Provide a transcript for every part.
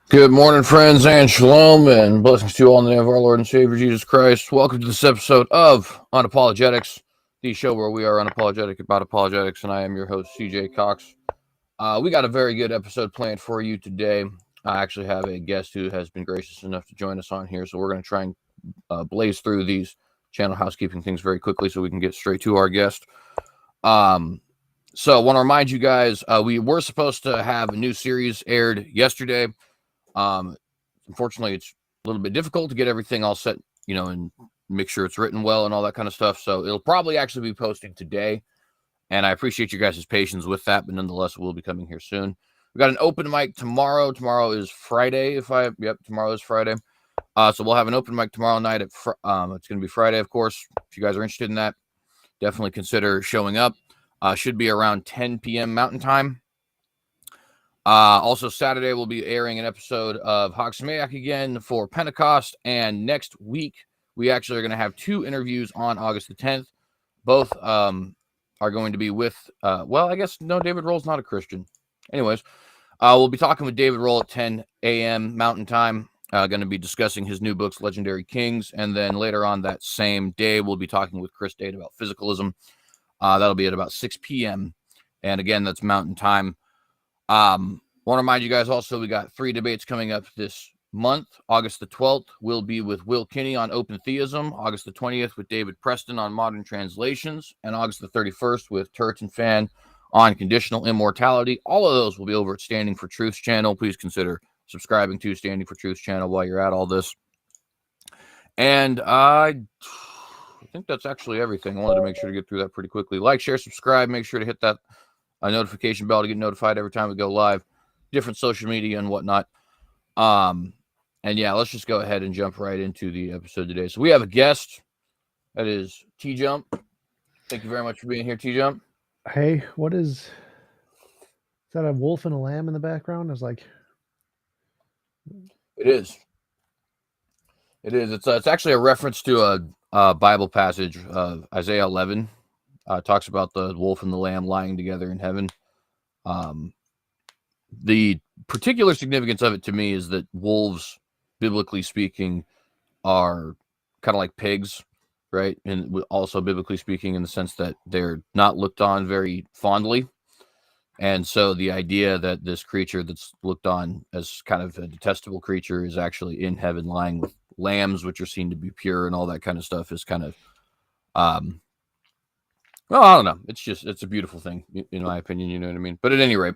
Good morning, friends, and shalom, and blessings to you all in the name of our Lord and Savior, Jesus Christ. Welcome to this episode of Unapologetics, the show where we are unapologetic about apologetics, and I am your host, CJ Cox. We got a very good episode planned for you today. I actually have a guest who has been gracious enough to join us on here, so we're going to try and blaze through these channel housekeeping things very quickly so we can get straight to our guest. So I want to remind you guys, we were supposed to have a new series aired yesterday. Unfortunately, it's a little bit difficult to get everything all set, and make sure it's written well and all that kind of stuff. So it'll probably actually be posting today. And I appreciate you guys' patience with that, but nonetheless, we'll be coming here soon. We got an open mic tomorrow. Tomorrow is Friday. Tomorrow is Friday. So we'll have an open mic tomorrow night it's going to be Friday, of course. If you guys are interested in that, definitely consider showing up. Should be around 10 p.m. Mountain Time. Also, Saturday, we'll be airing an episode of Hogsmayak again for Pentecost. And next week, we actually are going to have two interviews on August the 10th. Both are going to be with, David Roll's not a Christian. Anyways, we'll be talking with David Roll at 10 a.m. Mountain Time. Going to be discussing his new books, Legendary Kings. And then later on that same day, we'll be talking with Chris Date about physicalism. That'll be at about 6 p.m. And again, that's Mountain Time. Want to remind you guys also, we got 3 debates coming up this month. August the 12th will be with Will Kinney on open theism. August the 20th with David Preston on modern translations. And August the 31st with Turret and Fan on conditional immortality. All of those will be over at Standing for Truth's channel. Please consider subscribing to Standing for Truth's channel while you're at all this. And I think that's actually everything. I wanted to make sure to get through that pretty quickly. Like, share, subscribe. Make sure to hit that notification bell to get notified every time we go live. Different social media and whatnot. And yeah, let's just go ahead and jump right into the episode today. So we have a guest. That is TJump. Thank you very much for being here, TJump. Hey, is that a wolf and a lamb in the background? I was like, it is. It's actually a reference to a Bible passage, Isaiah 11. Talks about the wolf and the lamb lying together in heaven. The particular significance of it to me is that wolves, biblically speaking, are kind of like pigs, right? And also biblically speaking in the sense that they're not looked on very fondly. And so the idea that this creature that's looked on as kind of a detestable creature is actually in heaven lying with lambs, which are seen to be pure and all that kind of stuff is kind of, well, I don't know. It's a beautiful thing, in my opinion. You know what I mean? But at any rate,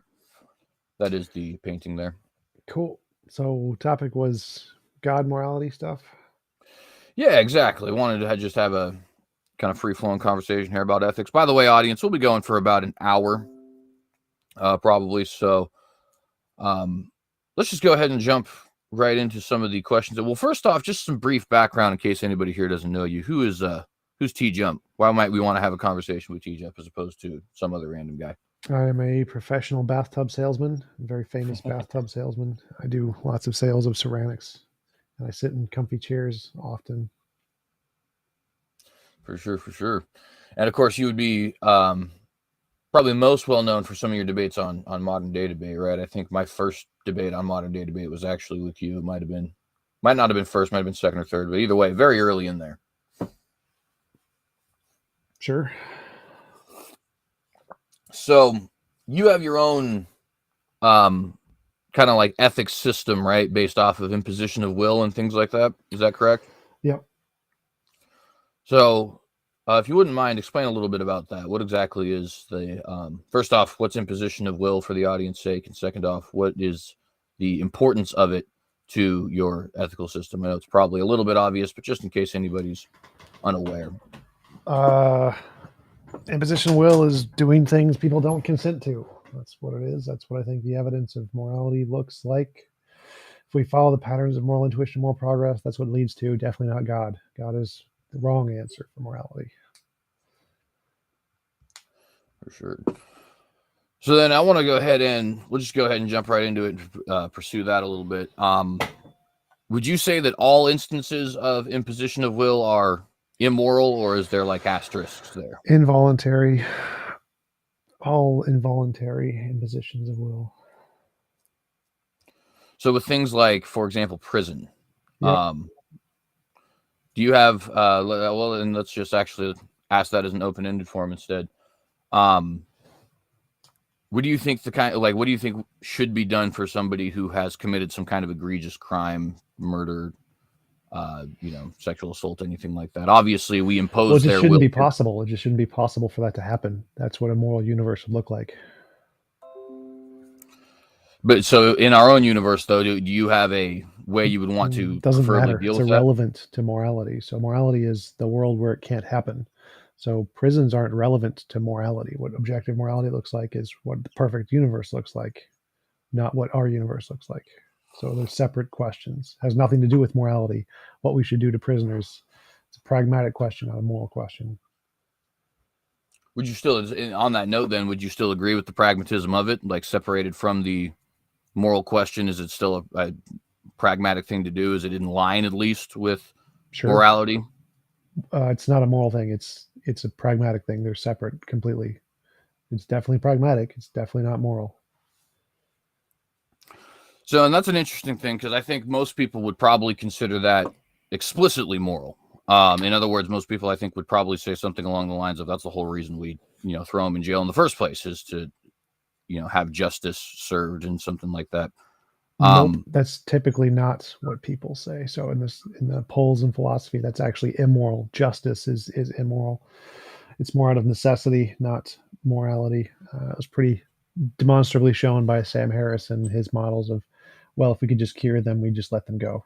that is the painting there. Cool. So topic was God morality stuff. Yeah, exactly. Wanted to just have a kind of free-flowing conversation here about ethics. By the way, audience, we'll be going for about an hour, probably. So let's just go ahead and jump right into some of the questions. Well, first off, just some brief background in case anybody here doesn't know you. Who's TJump? Why might we want to have a conversation with TJump as opposed to some other random guy? I am a professional bathtub salesman, a very famous bathtub salesman. I do lots of sales of ceramics, and I sit in comfy chairs often. For sure. And of course, you would be probably most well known for some of your debates on Modern Day Debate, right? I think my first debate on Modern Day Debate was actually with you. It might not have been first, might have been second or third, but either way, very early in there. Sure. So you have your own kind of like ethics system, right? Based off of imposition of will and things like that. Is that correct? Yep. So if you wouldn't mind, explain a little bit about that. What exactly is the, first off, what's imposition of will for the audience's sake? And second off, what is the importance of it to your ethical system? I know it's probably a little bit obvious, but just in case anybody's unaware. Imposition of will is doing things people don't consent to. That's what it is. That's what I think the evidence of morality looks like. If we follow the patterns of moral intuition, moral progress, that's what it leads to. Definitely not God. God is the wrong answer for morality. For sure. So then I want to we'll just go ahead and jump right into it and pursue that a little bit. Would you say that all instances of imposition of will are immoral, or is there like asterisks there? Involuntary, all involuntary impositions of will. So with things like, for example, prison, Yep. do you have well, and let's just actually ask that as an open-ended form instead. What do you think what do you think should be done for somebody who has committed some kind of egregious crime, murder, sexual assault, anything like that? Obviously, we impose Well, it just their shouldn't will. be possible. It just shouldn't be possible for that to happen. That's what a moral universe would look like. But so in our own universe, though, do you have a way you would want to Doesn't preferably matter. deal It's with that? irrelevant to morality. So morality is the world where it can't happen. So prisons aren't relevant to morality. What objective morality looks like is what the perfect universe looks like, not what our universe looks like. So they're separate questions. Has nothing to do with morality. What we should do to prisoners. It's a pragmatic question, not a moral question. Would you still, on that note, then, would you still agree with the pragmatism of it, like separated from the moral question? Is it still a pragmatic thing to do? Is it in line at least with morality? It's not a moral thing. It's a pragmatic thing. They're separate completely. It's definitely pragmatic. It's definitely not moral. So, and that's an interesting thing because I think most people would probably consider that explicitly moral. In other words, most people I think would probably say something along the lines of that's the whole reason we throw them in jail in the first place is to have justice served and something like that. Nope, that's typically not what people say. So in the polls and philosophy, that's actually immoral. Justice is immoral. It's more out of necessity, not morality. It was pretty demonstrably shown by Sam Harris and his models of, well, if we could just cure them, we just let them go.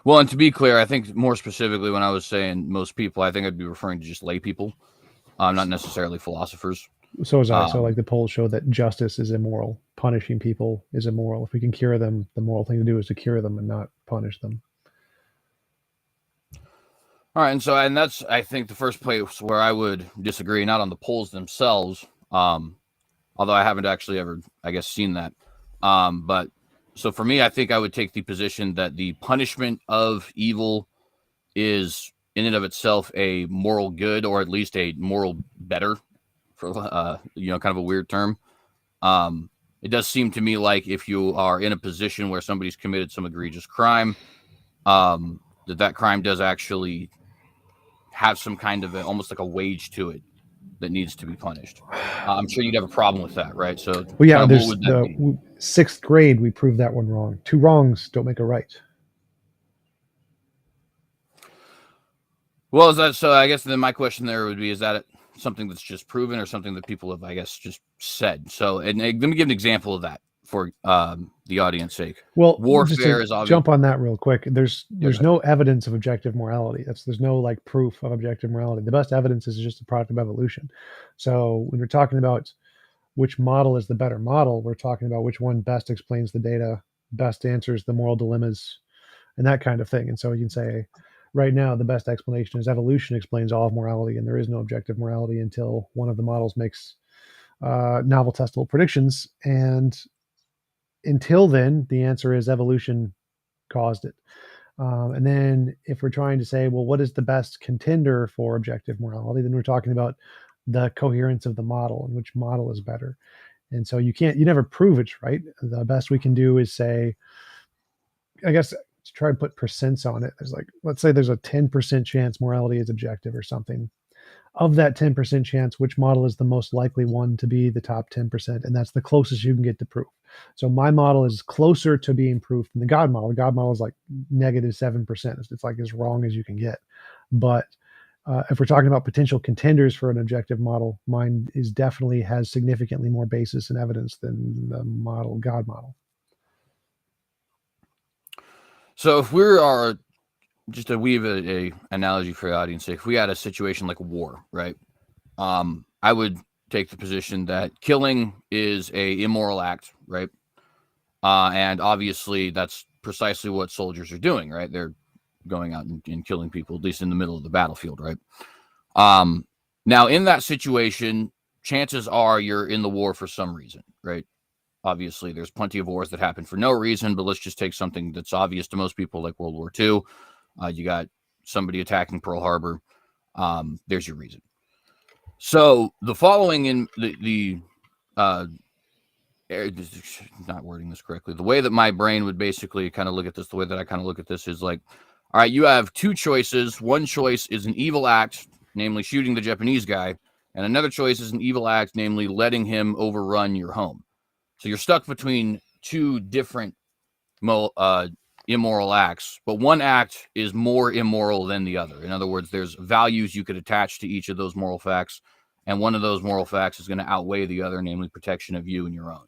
Well, and to be clear, I think more specifically when I was saying most people, I think I'd be referring to just lay people, not necessarily philosophers. So was I. So like the polls show that justice is immoral. Punishing people is immoral. If we can cure them, the moral thing to do is to cure them and not punish them. All right, and that's I think the first place where I would disagree, not on the polls themselves, although I haven't actually ever, I guess, seen that. But so for me, I think I would take the position that the punishment of evil is in and of itself a moral good, or at least a moral better, for kind of a weird term. It does seem to me like if you are in a position where somebody's committed some egregious crime, that crime does actually have some kind of almost like a wage to it that needs to be punished. I'm sure you'd have a problem with that, right? So, well, yeah, kind of there's what would that the sixth grade. We proved that one wrong. Two wrongs don't make a right. Well, is that so? I guess then my question there would be: is that something that's just proven, or something that people have, I guess, just said? So, and let me give an example of that for the audience sake. Well, warfare is obvious. Jump on that real quick. There's no evidence of objective morality. There's no like proof of objective morality. The best evidence is just a product of evolution. So when we're talking about which model is the better model, we're talking about which one best explains the data, best answers the moral dilemmas, and that kind of thing. And so you can say, right now, the best explanation is evolution explains all of morality, and there is no objective morality until one of the models makes novel testable predictions. And until then, the answer is evolution caused it. And then if we're trying to say, well, what is the best contender for objective morality, then we're talking about the coherence of the model and which model is better. And so you never prove it, right? The best we can do is say, I guess, to try and put percents on it. There's like, let's say there's a 10% chance morality is objective or something. Of that 10% chance, which model is the most likely one to be the top 10%? And that's the closest you can get to proof. So my model is closer to being proof than the God model. The God model is like negative 7%. It's like as wrong as you can get. But if we're talking about potential contenders for an objective model, mine definitely has significantly more basis and evidence than the God model. So if we are just to weave a analogy for the audience, if we had a situation like war, right? I would take the position that killing is a immoral act, right? And obviously that's precisely what soldiers are doing, right? They're going out and killing people, at least in the middle of the battlefield, right? Now in that situation, chances are you're in the war for some reason, right? Obviously, there's plenty of wars that happen for no reason, but let's just take something that's obvious to most people, like World War II. You got somebody attacking Pearl Harbor, there's your reason. So the following in the not wording this correctly, the way that my brain would basically kind of look at this, the way that I kind of look at this is like, all right, you have two choices. One choice is an evil act, namely shooting the Japanese guy, and another choice is an evil act, namely letting him overrun your home. So you're stuck between two different immoral acts, but one act is more immoral than the other. In other words, there's values you could attach to each of those moral facts, and one of those moral facts is going to outweigh the other, namely protection of you and your own.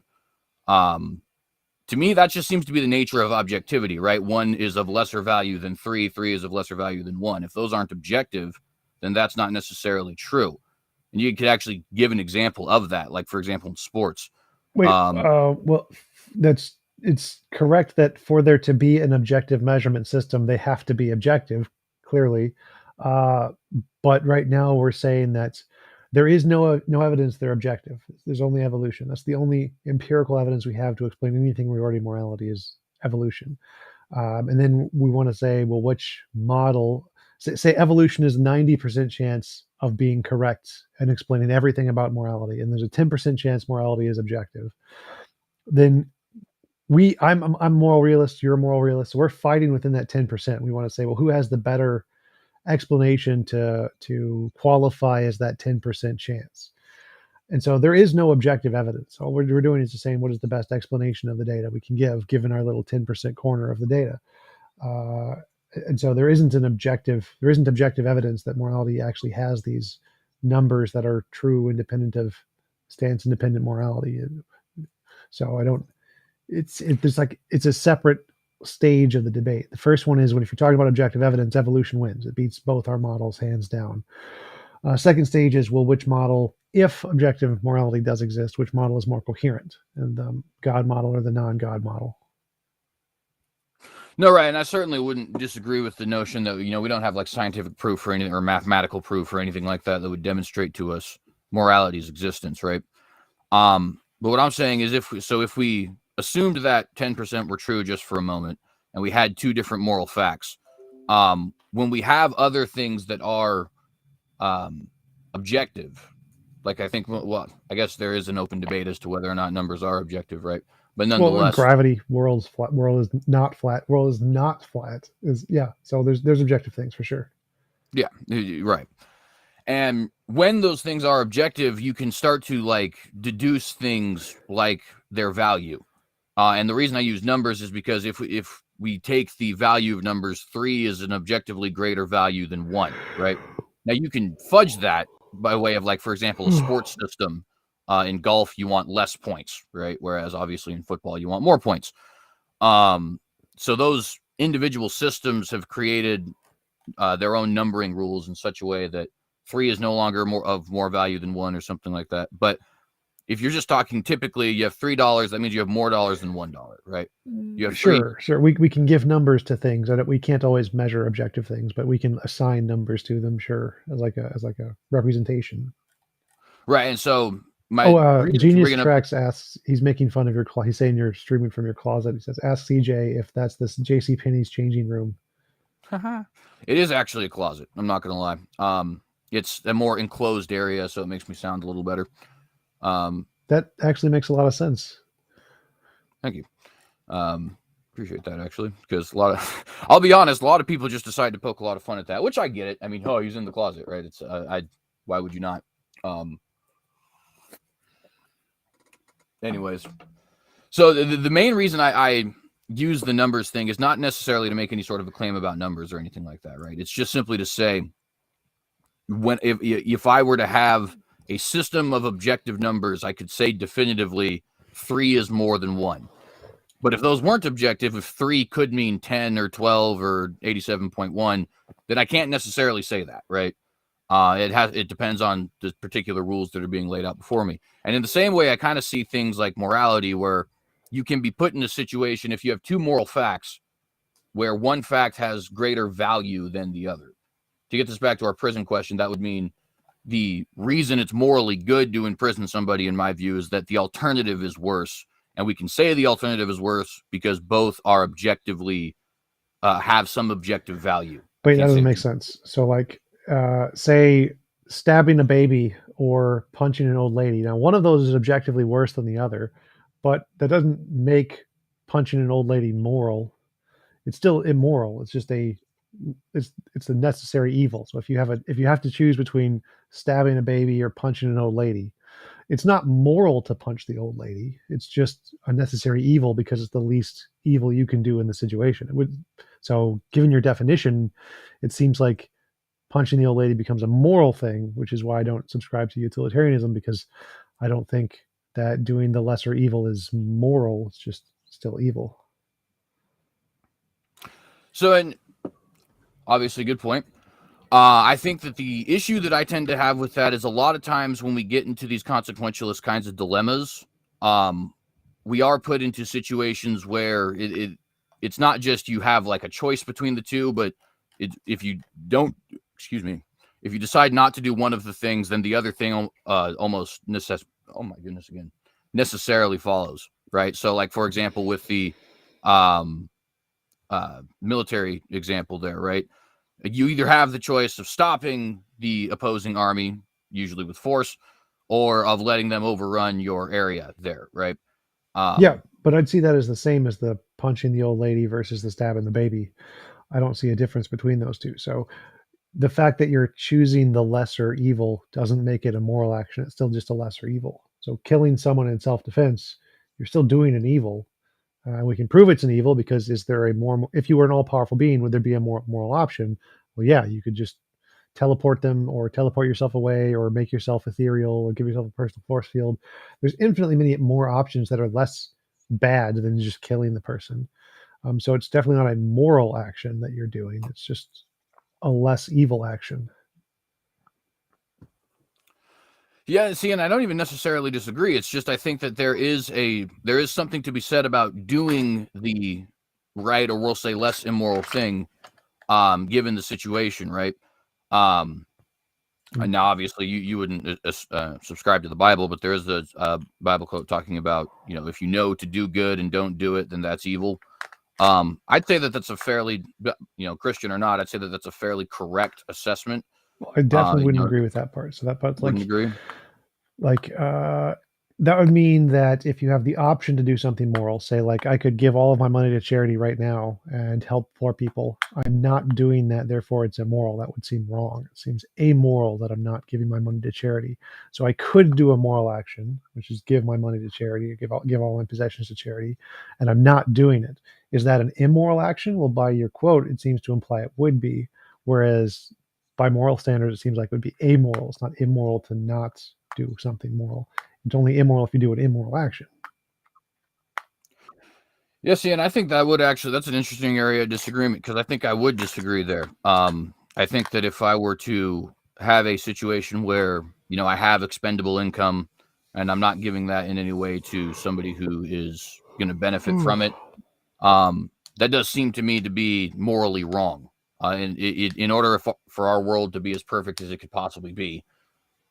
To me, that just seems to be the nature of objectivity, right? One is of lesser value than three. Three is of lesser value than one. If those aren't objective, then that's not necessarily true. And you could actually give an example of that, like, for example, in sports. Wait, well, it's correct that for there to be an objective measurement system, they have to be objective, clearly. But right now we're saying that there is no evidence they're objective. There's only evolution. That's the only empirical evidence we have to explain anything regarding morality is evolution. And then we want to say, well, which model? Say evolution is 90% chance of being correct and explaining everything about morality, and there's a 10% chance morality is objective. Then I'm moral realist, you're a moral realist. So we're fighting within that 10%. We want to say, well, who has the better explanation to qualify as that 10% chance? And so there is no objective evidence. All we're doing is just saying what is the best explanation of the data we can give, given our little 10% corner of the data. And so there isn't objective evidence that morality actually has these numbers that are true, independent of stance, independent morality. So it's a separate stage of the debate. The first one is if you're talking about objective evidence, evolution wins. It beats both our models hands down. Second stage is, well, which model, if objective morality does exist, which model is more coherent, and the God model or the non-God model? No, right, and I certainly wouldn't disagree with the notion that, we don't have like scientific proof or anything, or mathematical proof or anything like that would demonstrate to us morality's existence, right? But what I'm saying is, if we assumed that 10% were true just for a moment, and we had two different moral facts, when we have other things that are objective, like I think, I guess there is an open debate as to whether or not numbers are objective, right? But nonetheless, gravity, world is not flat. So there's objective things for sure. Yeah, right. And when those things are objective, you can start to like deduce things like their value. And the reason I use numbers is because if we take the value of numbers, 3 is an objectively greater value than 1, right? Now you can fudge that by way of, like, for example, a sports system. In golf, you want less points, right? Whereas obviously in football, you want more points. So those individual systems have created their own numbering rules in such a way that 3 is no longer more value than 1 or something like that. But if you're just talking, typically you have $3, that means you have more dollars than $1, right? You have sure. We can give numbers to things, and we can't always measure objective things, but we can assign numbers to them, sure, as like a representation. Right, and so Genius Tracks asks, he's making fun of your closet. He's saying you're streaming from your closet. He says, ask CJ if that's this J.C. Penney's changing room. It is actually a closet. I'm not going to lie. It's a more enclosed area, so it makes me sound a little better. That actually makes a lot of sense. Thank you. Appreciate that, actually, because I'll be honest, a lot of people just decide to poke a lot of fun at that, which I get it. I mean, he's in the closet, right? It's why would you not? Anyways, so the main reason I use the numbers thing is not necessarily to make any sort of a claim about numbers or anything like that, right? It's just simply to say, if I were to have a system of objective numbers, I could say definitively 3 is more than 1. But if those weren't objective, if 3 could mean 10 or 12 or 87.1, then I can't necessarily say that, right? It depends on the particular rules that are being laid out before me. And in the same way, I kind of see things like morality, where you can be put in a situation if you have two moral facts where one fact has greater value than the other. To get this back to our prison question, that would mean the reason it's morally good to imprison somebody, in my view, is that the alternative is worse. And we can say the alternative is worse because both are objectively have some objective value. But that can't say doesn't it. make sense. So, like, say stabbing a baby or punching an old lady. Now, one of those is objectively worse than the other, but that doesn't make punching an old lady moral. It's still immoral. It's just it's a necessary evil. So if you have to choose between stabbing a baby or punching an old lady, it's not moral to punch the old lady. It's just a necessary evil because it's the least evil you can do in the situation. It would so given your definition, it seems like punching the old lady becomes a moral thing, which is why I don't subscribe to utilitarianism because I don't think that doing the lesser evil is moral. It's just still evil. So, and obviously, good point. I think that the issue that I tend to have with that is a lot of times when we get into these consequentialist kinds of dilemmas, um, we are put into situations where it's not just you have like a choice between the two, but if you don't, excuse me, if you decide not to do one of the things, then the other thing almost oh my goodness, again, necessarily follows, right? So, like for example, with the um, military example there, right? You either have the choice of stopping the opposing army, usually with force, or of letting them overrun your area there, right? Yeah, Um, but I'd see that as the same as the punching the old lady versus the stabbing the baby. I don't see a difference between those two. So the fact that you're choosing the lesser evil doesn't make it a moral action. It's still just a lesser evil. So killing someone in self-defense, you're still doing an evil. We can prove it's an evil because is there a more? If you were an all-powerful being, would there be a more moral option? Well, yeah, you could just teleport them or teleport yourself away or make yourself ethereal or give yourself a personal force field. There's infinitely many more options that are less bad than just killing the person. So it's definitely not a moral action that you're doing. It's just a less evil action. yeah, see, and I don't even necessarily disagree. It's just I think that there is something to be said about doing the right, or we'll say less immoral thing, given the situation, right? Um, and now, obviously, you wouldn't subscribe to the Bible, but there is a Bible quote talking about, if you know to do good and don't do it, then that's evil. I'd say that that's a fairly, Christian or not, I'd say that that's a fairly correct assessment. Well, I definitely wouldn't You agree with that part. So that part's wouldn't agree? like that would mean that if you have the option to do something moral, say like I could give all of my money to charity right now and help poor people, I'm not doing that, therefore it's immoral. That would seem wrong. It seems amoral that I'm not giving my money to charity. So I could do a moral action, which is give my money to charity, give all my possessions to charity, and I'm not doing it. Is that an immoral action? Well, by your quote, it seems to imply it would be, whereas by moral standards, it seems like it would be amoral. It's not immoral to not do something moral. It's only immoral if you do an immoral action. Yeah, see, and I think that's an interesting area of disagreement because I think I would disagree there. I think that if I were to have a situation where, I have expendable income and I'm not giving that in any way to somebody who is going to benefit Mm. from it, that does seem to me to be morally wrong. And in order for our world to be as perfect as it could possibly be,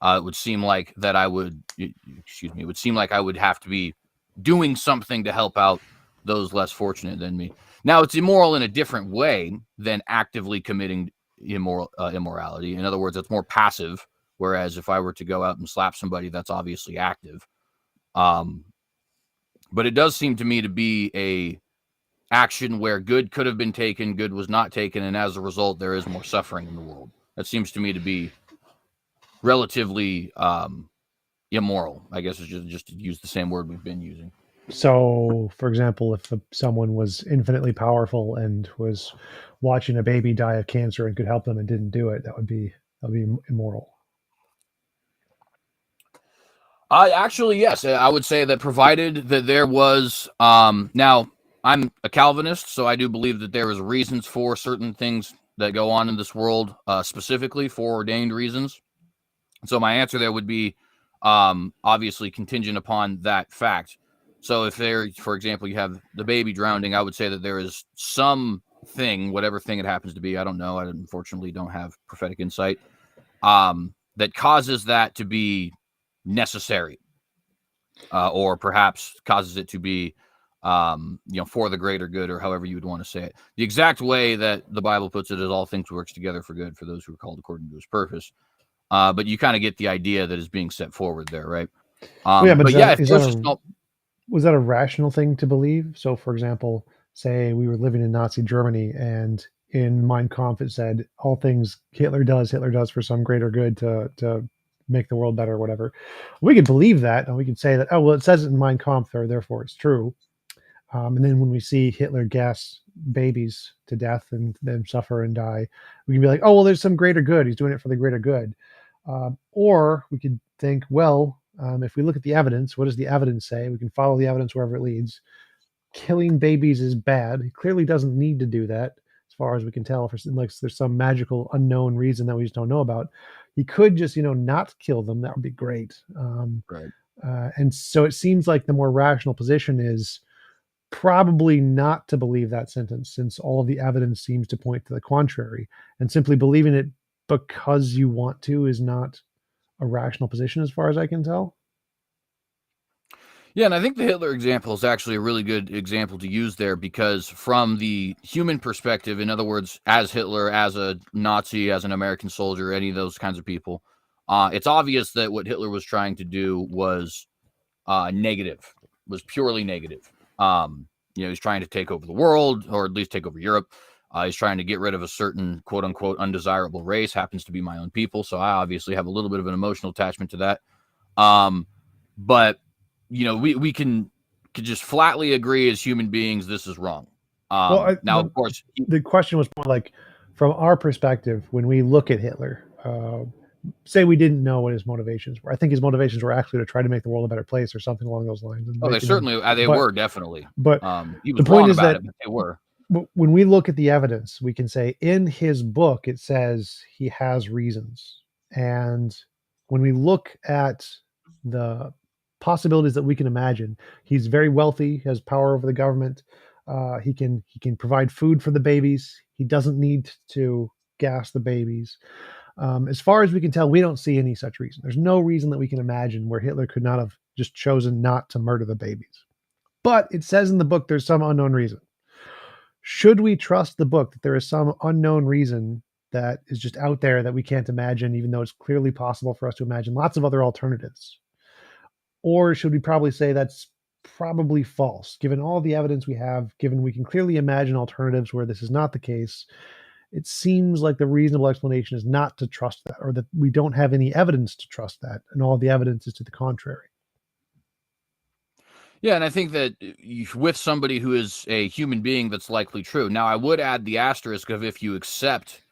it would seem like that it would seem like I would have to be doing something to help out those less fortunate than me. Now, it's immoral in a different way than actively committing immorality. In other words, it's more passive. Whereas if I were to go out and slap somebody, that's obviously active. Um, but it does seem to me to be a action where good could have been taken, good was not taken, and as a result, there is more suffering in the world. That seems to me to be relatively immoral, I guess, is just to use the same word we've been using. So, for example, if someone was infinitely powerful and was watching a baby die of cancer and could help them and didn't do it, that would be immoral. I actually, yes, I would say that provided that there was, now I'm a Calvinist, so I do believe that there is reasons for certain things that go on in this world, specifically foreordained reasons. So my answer there would be, obviously contingent upon that fact. So if there, for example, you have the baby drowning, I would say that there is some thing, whatever thing it happens to be, I don't know. I unfortunately don't have prophetic insight, that causes that to be necessary, or perhaps causes it to be for the greater good, or however you would want to say it. The exact way that the Bible puts it is all things works together for good for those who are called according to his purpose. But you kind of get the idea that is being set forward there, right? Well, yeah, but But yeah, if there's just no, was that a rational thing to believe? So, for example, say we were living in Nazi Germany, and in Mein Kampf it said all things Hitler does for some greater good to make the world better, or whatever. We could believe that, and we could say that, oh well, it says it in Mein Kampf, or therefore it's true. And then when we see Hitler gas babies to death and them suffer and die, we can be like, oh, well, there's some greater good. He's doing it for the greater good. Or we could think, well, if we look at the evidence, what does the evidence say? We can follow the evidence wherever it leads. Killing babies is bad. He clearly doesn't need to do that, as far as we can tell. Like there's some magical unknown reason that we just don't know about. He could just, not kill them. That would be great. right. And so it seems like the more rational position is probably not to believe that sentence, since all of the evidence seems to point to the contrary. And simply believing it because you want to is not a rational position, as far as I can tell. Yeah, and I think the Hitler example is actually a really good example to use there, because from the human perspective, in other words, as Hitler, as a Nazi, as an American soldier, any of those kinds of people, it's obvious that what Hitler was trying to do was negative, was purely negative. He's trying to take over the world, or at least take over Europe. He's trying to get rid of a certain quote unquote undesirable race, happens to be my own people. So I obviously have a little bit of an emotional attachment to that. But we can just flatly agree as human beings, this is wrong. Now, of course, the question was more like, from our perspective, when we look at Hitler, say we didn't know what his motivations were. I think his motivations were actually to try to make the world a better place, or something along those lines. they certainly were definitely. But he was wrong about it, but they were. When we look at the evidence, we can say in his book it says he has reasons, and when we look at the possibilities that we can imagine, he's very wealthy, has power over the government. He can provide food for the babies. He doesn't need to gas the babies. As far as we can tell, we don't see any such reason. There's no reason that we can imagine where Hitler could not have just chosen not to murder the babies. But it says in the book there's some unknown reason. Should we trust the book that there is some unknown reason that is just out there that we can't imagine, even though it's clearly possible for us to imagine lots of other alternatives? Or should we probably say that's probably false, given all the evidence we have, given we can clearly imagine alternatives where this is not the case? It seems like the reasonable explanation is not to trust that, or that we don't have any evidence to trust that, and all the evidence is to the contrary. Yeah, and I think that with somebody who is a human being, that's likely true. Now, I would add the asterisk of, if you accept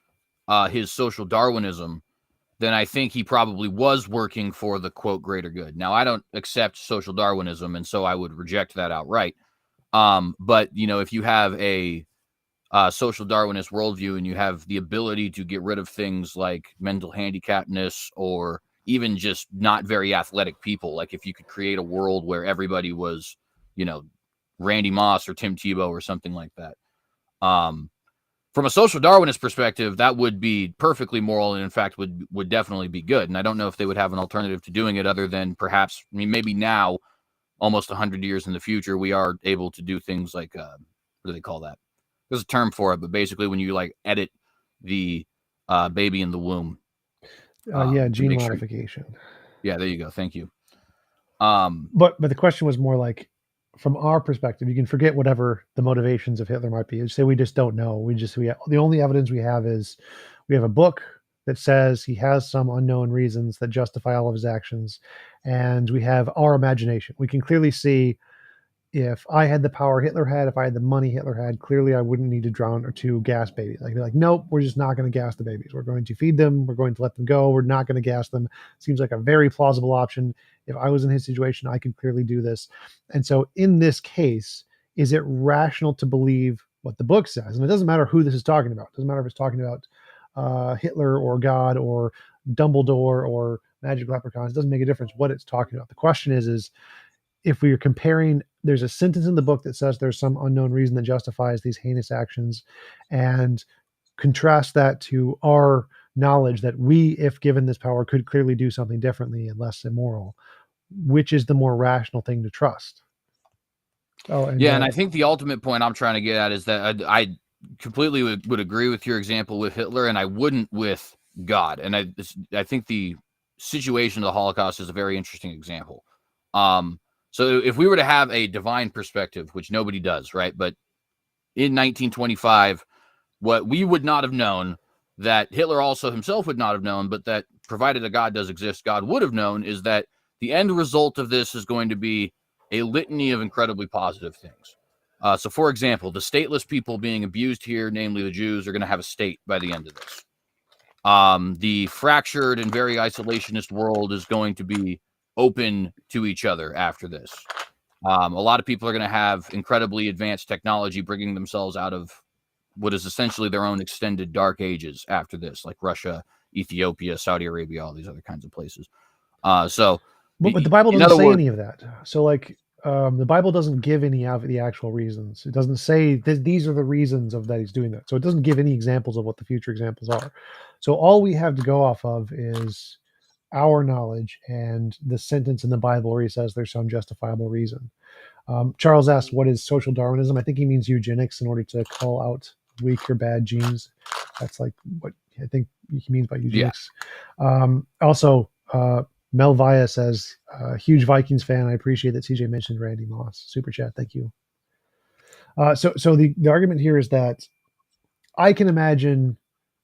his social Darwinism, then I think he probably was working for the quote greater good. Now, I don't accept social Darwinism, and so I would reject that outright. But if you have a social Darwinist worldview, and you have the ability to get rid of things like mental handicapness, or even just not very athletic people, like if you could create a world where everybody was, Randy Moss or Tim Tebow or something like that. From a social Darwinist perspective, that would be perfectly moral, and in fact would definitely be good. And I don't know if they would have an alternative to doing it, other than perhaps, maybe now, almost 100 years in the future, we are able to do things like, what do they call that? There's a term for it, but basically when you edit the baby in the womb. Gene modification. Yeah, there you go. Thank you. But the question was more like, from our perspective, you can forget whatever the motivations of Hitler might be. Say we just don't know. The only evidence we have is we have a book that says he has some unknown reasons that justify all of his actions, and we have our imagination. We can clearly see, if I had the power Hitler had, if I had the money Hitler had, clearly I wouldn't need to drown or to gas babies. I'd be like, nope, we're just not going to gas the babies. We're going to feed them. We're going to let them go. We're not going to gas them. Seems like a very plausible option. If I was in his situation, I could clearly do this. And so in this case, is it rational to believe what the book says? And it doesn't matter who this is talking about. It doesn't matter if it's talking about Hitler or God or Dumbledore or magic leprechauns. It doesn't make a difference what it's talking about. The question is if we are comparing, there's a sentence in the book that says there's some unknown reason that justifies these heinous actions, and contrast that to our knowledge that we, if given this power, could clearly do something differently and less immoral. Which is the more rational thing to trust? Oh, and Yeah, and I think the ultimate point I'm trying to get at is that I completely would agree with your example with Hitler, and I wouldn't with God. And I think the situation of the Holocaust is a very interesting example. So if we were to have a divine perspective, which nobody does, right? But in 1925, what we would not have known, that Hitler also himself would not have known, but that provided a God does exist, God would have known, is that the end result of this is going to be a litany of incredibly positive things. So, for example, the stateless people being abused here, namely the Jews, are going to have a state by the end of this. The fractured and very isolationist world is going to be open to each other after this. A lot of people are going to have incredibly advanced technology, bringing themselves out of what is essentially their own extended dark ages after this, like Russia, Ethiopia, Saudi Arabia, all these other kinds of places. So, but the Bible in doesn't other say words, any of that. So like the Bible doesn't give any of the actual reasons. It doesn't say these are the reasons of that he's doing that. So it doesn't give any examples of what the future examples are. So all we have to go off of is our knowledge and the sentence in the Bible where he says there's some justifiable reason. Charles asked, "What is social Darwinism?" I think he means eugenics in order to call out weak or bad genes. That's like what I think he means by yeah. eugenics. Also, Mel Via says, "Huge Vikings fan. I appreciate that CJ mentioned Randy Moss. Super chat. Thank you." So the argument here is that I can imagine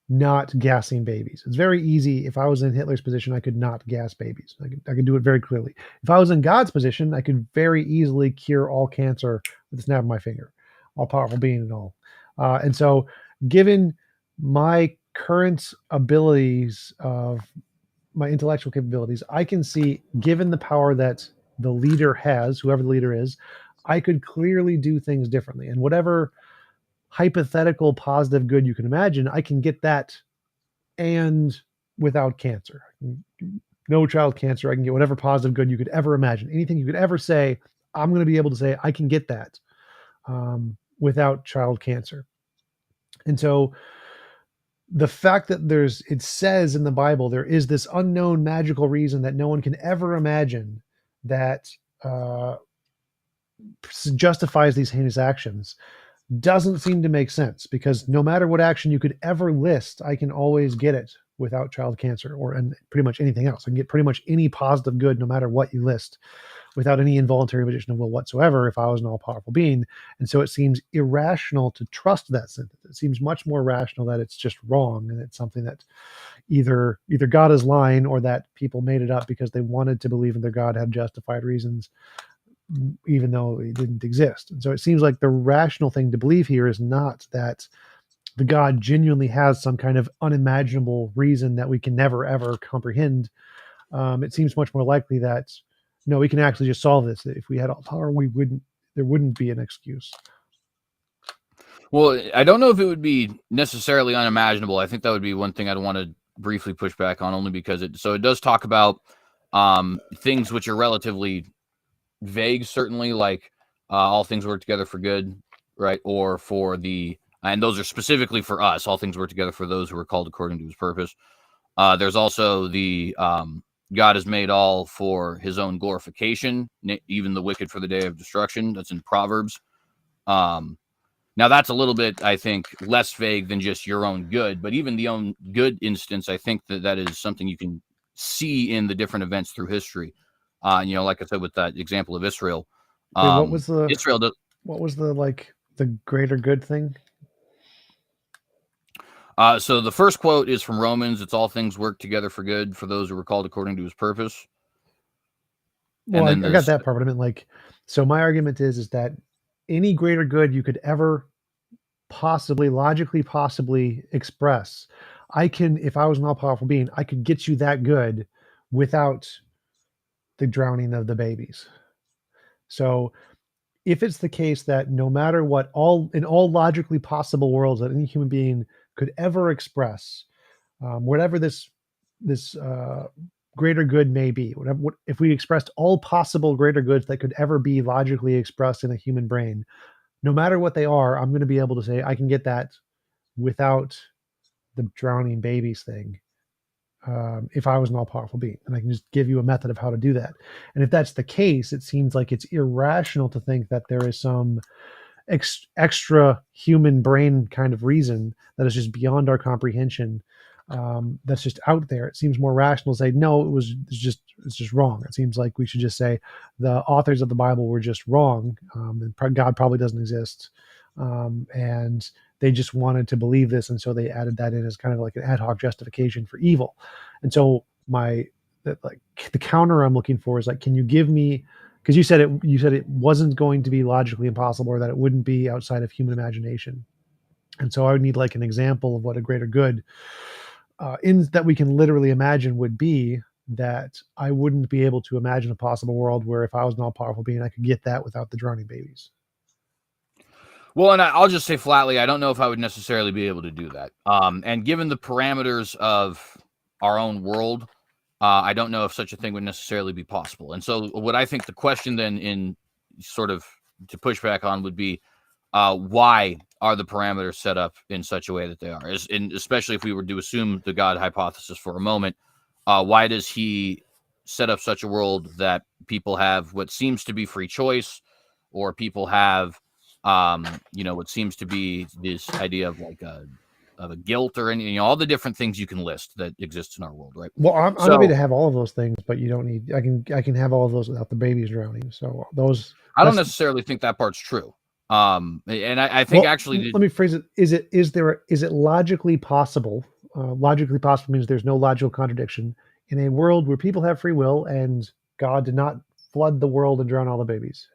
not gassing babies. It's very easy. If I was in Hitler's position, I could not gas babies. I could do it very clearly. If I was in God's position, I could very easily cure all cancer with the snap of my finger, all powerful being and all. And so, given my current abilities of my intellectual capabilities, I can see, given the power that the leader has, whoever the leader is, I could clearly do things differently. And whatever hypothetical positive good you can imagine, I can get that and without cancer. No child cancer. I can get whatever positive good you could ever imagine. Anything you could ever say, I'm going to be able to say, I can get that without child cancer. And so the fact that it says in the Bible, there is this unknown magical reason that no one can ever imagine that uh, justifies these heinous actions doesn't seem to make sense, because no matter what action you could ever list, I can always get it without child cancer and pretty much anything else. I can get pretty much any positive good no matter what you list without any involuntary imposition of will whatsoever if I was an all-powerful being. And so it seems irrational to trust that sentence. It seems much more rational that it's just wrong and it's something that either God is lying or that people made it up because they wanted to believe in their God had justified reasons even though it didn't exist. And so it seems like the rational thing to believe here is not that the God genuinely has some kind of unimaginable reason that we can never ever comprehend. It seems much more likely that no, we can actually just solve this. If we had all power, there wouldn't be an excuse. Well, I don't know if it would be necessarily unimaginable. I think that would be one thing I'd want to briefly push back on, only because it does talk about things which are relatively vague, certainly, like all things work together for good, right? Or for and those are specifically for us. All things work together for those who are called according to his purpose. There's also the God has made all for his own glorification, even the wicked for the day of destruction. That's in Proverbs. Now that's a little bit, I think, less vague than just your own good, but even the own good instance, I think that is something you can see in the different events through history. Like I said, with that example of Israel, Wait, what was the Israel does. what was the greater good thing? So the first quote is from Romans. It's all things work together for good for those who are called according to his purpose. Well, And I then got there's that part, but I meant so my argument is that any greater good you could ever possibly logically possibly express, I can, if I was an all-powerful being, I could get you that good without the drowning of the babies. So if it's the case that no matter what, in all logically possible worlds that any human being could ever express, whatever this greater good may be, if we expressed all possible greater goods that could ever be logically expressed in a human brain, no matter what they are, I'm going to be able to say I can get that without the drowning babies thing. if I was an all powerful being, and I can just give you a method of how to do that. And if that's the case, it seems like it's irrational to think that there is some extra human brain kind of reason that is just beyond our comprehension. That's just out there. It seems more rational to say no. It's just wrong. It seems like we should just say the authors of the Bible were just wrong, and God probably doesn't exist, and they just wanted to believe this, and so they added that in as kind of like an ad hoc justification for evil. And so like the counter I'm looking for is like, can you give me, because you said it wasn't going to be logically impossible, or that it wouldn't be outside of human imagination. And so I would need like an example of what a greater good in that we can literally imagine would be, that I wouldn't be able to imagine a possible world where if I was an all powerful being, I could get that without the drowning babies. Well, and I'll just say flatly, I don't know if I would necessarily be able to do that. And given the parameters of our own world, I don't know if such a thing would necessarily be possible. And so, what I think the question then, in sort of to push back on, would be why are the parameters set up in such a way that they are? Especially if we were to assume the God hypothesis for a moment, why does he set up such a world that people have what seems to be free choice, or people have what seems to be this idea of like a guilt, or any, all the different things you can list that exist in our world, right? Well, I'm happy to So have all of those things, but you don't need. I can have all of those without the babies drowning. So those I don't that's necessarily think that part's true. And I think well. actually, Let me phrase it. Is it logically possible? Logically possible means there's no logical contradiction in a world where people have free will and God did not flood the world and drown all the babies.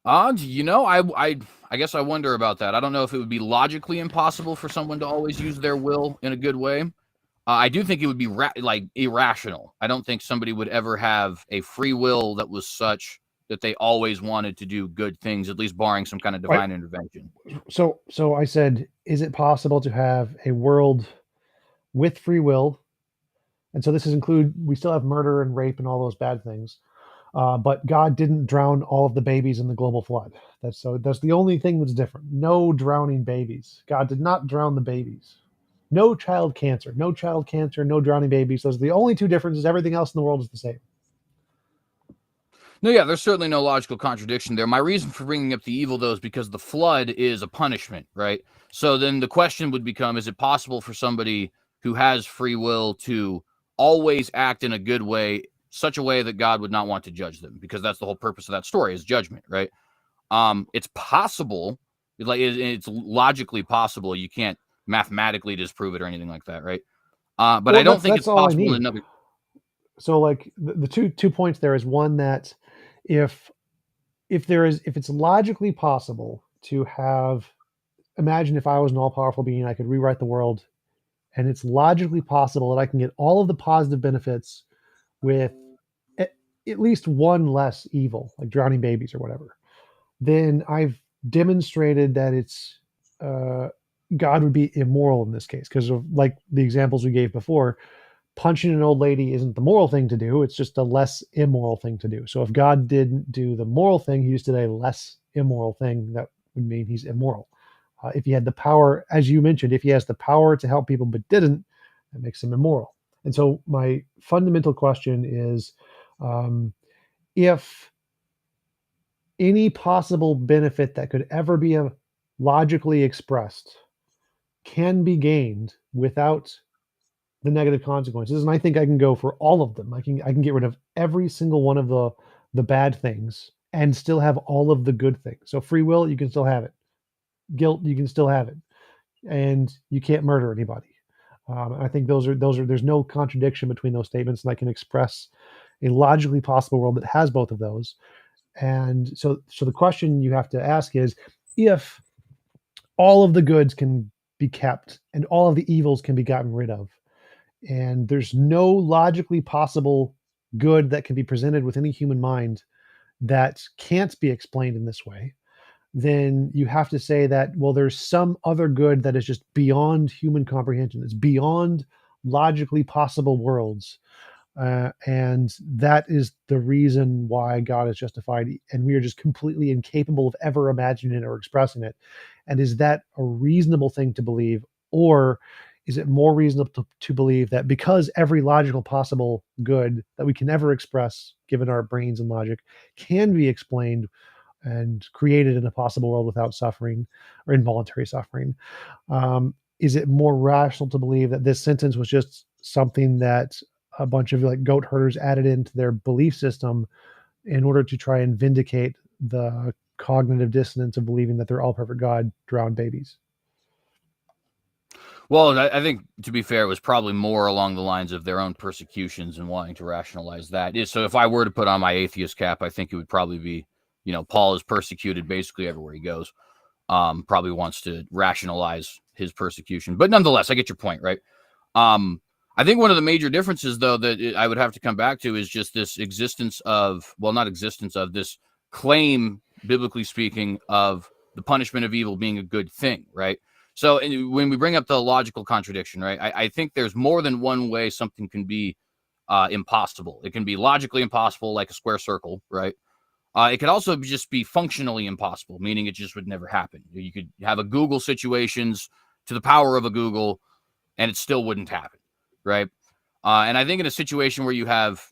I guess I wonder about that. I don't know if it would be logically impossible for someone to always use their will in a good way. I do think it would be like irrational. I don't think somebody would ever have a free will that was such that they always wanted to do good things, at least barring some kind of Right. divine intervention. So I said, is it possible to have a world with free will? And so this is include, we still have murder and rape and all those bad things. But God didn't drown all of the babies in the global flood. That's the only thing that's different. No drowning babies. God did not drown the babies. No child cancer. No child cancer. No drowning babies. Those are the only two differences. Everything else in the world is the same. No, yeah, there's certainly no logical contradiction there. My reason for bringing up the evil, though, is because the flood is a punishment, right? So then the question would become, is it possible for somebody who has free will to always act in a good way, such a way that God would not want to judge them? Because that's the whole purpose of that story, is judgment, right? It's possible, like it's logically possible. You can't mathematically disprove it or anything like that, right? But I Well, don't think it's that's all I possible in need. another. So like the two points there is one that if if it's logically possible to have, imagine if I was an all powerful being, I could rewrite the world, and it's logically possible that I can get all of the positive benefits with at, at least one less evil, like drowning babies or whatever, then I've demonstrated that it's uh, God would be immoral in this case, because of like the examples we gave before. Punching an old lady isn't the moral thing to do; it's just a less immoral thing to do. So if God didn't do the moral thing, he just did a less immoral thing. That would mean he's immoral. If he had the power, as you mentioned, if he has the power to help people but didn't, that makes him immoral. And so my fundamental question is, if any possible benefit that could ever be logically expressed can be gained without the negative consequences, and I think I can go for all of them. I can get rid of every single one of the bad things and still have all of the good things. So free will, you can still have it. Guilt, you can still have it, and you can't murder anybody. I think those are there's no contradiction between those statements, and I can express a logically possible world that has both of those. And so the question you have to ask is, if all of the goods can be kept and all of the evils can be gotten rid of, and there's no logically possible good that can be presented with any human mind that can't be explained in this way, then you have to say that, well, there's some other good that is just beyond human comprehension. It's beyond logically possible worlds. And that is the reason why God is justified, and we are just completely incapable of ever imagining it or expressing it. And is that a reasonable thing to believe, or is it more reasonable to believe that because every logical possible good that we can ever express, given our brains and logic, can be explained and created in a possible world without suffering or involuntary suffering, is it more rational to believe that this sentence was just something that a bunch of like goat herders added into their belief system in order to try and vindicate the cognitive dissonance of believing that they're all perfect God drowned babies? Well, I think, to be fair, it was probably more along the lines of their own persecutions and wanting to rationalize that. So if I were to put on my atheist cap, I think it would probably be, Paul is persecuted basically everywhere he goes. Probably wants to rationalize his persecution. But nonetheless, I get your point, right? I think one of the major differences, though, that I would have to come back to is just this existence of, well, not existence of, this claim, biblically speaking, of the punishment of evil being a good thing, right? So when we bring up the logical contradiction, right, I think there's more than one way something can be impossible. It can be logically impossible, like a square circle, right? It could also just be functionally impossible, meaning it just would never happen. You could have a Google situations to the power of a Google, and it still wouldn't happen, right? And I think in a situation where you have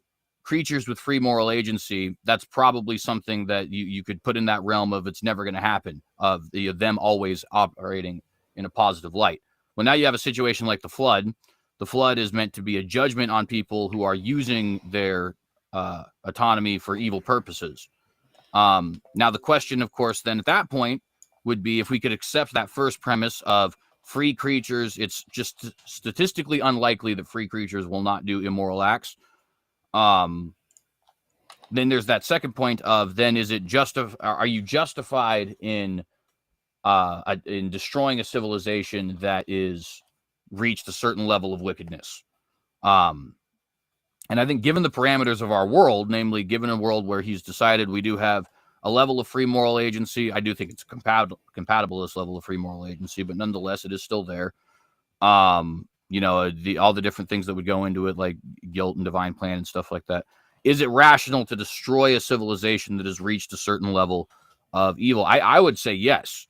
creatures with free moral agency, that's probably something that you could put in that realm of it's never going to happen, of them always operating in a positive light. Well, now you have a situation like the flood. The flood is meant to be a judgment on people who are using their autonomy for evil purposes. Now, the question, of course, then at that point would be if we could accept that first premise of free creatures, it's just statistically unlikely that free creatures will not do immoral acts. Then there's that second point of then is it are you justified in destroying a civilization that is reached a certain level of wickedness? And I think given the parameters of our world, namely given a world where he's decided we do have a level of free moral agency, I do think it's compatible this level of free moral agency, but nonetheless, it is still there. All the different things that would go into it, like guilt and divine plan and stuff like that. Is it rational to destroy a civilization that has reached a certain level of evil? I would say yes.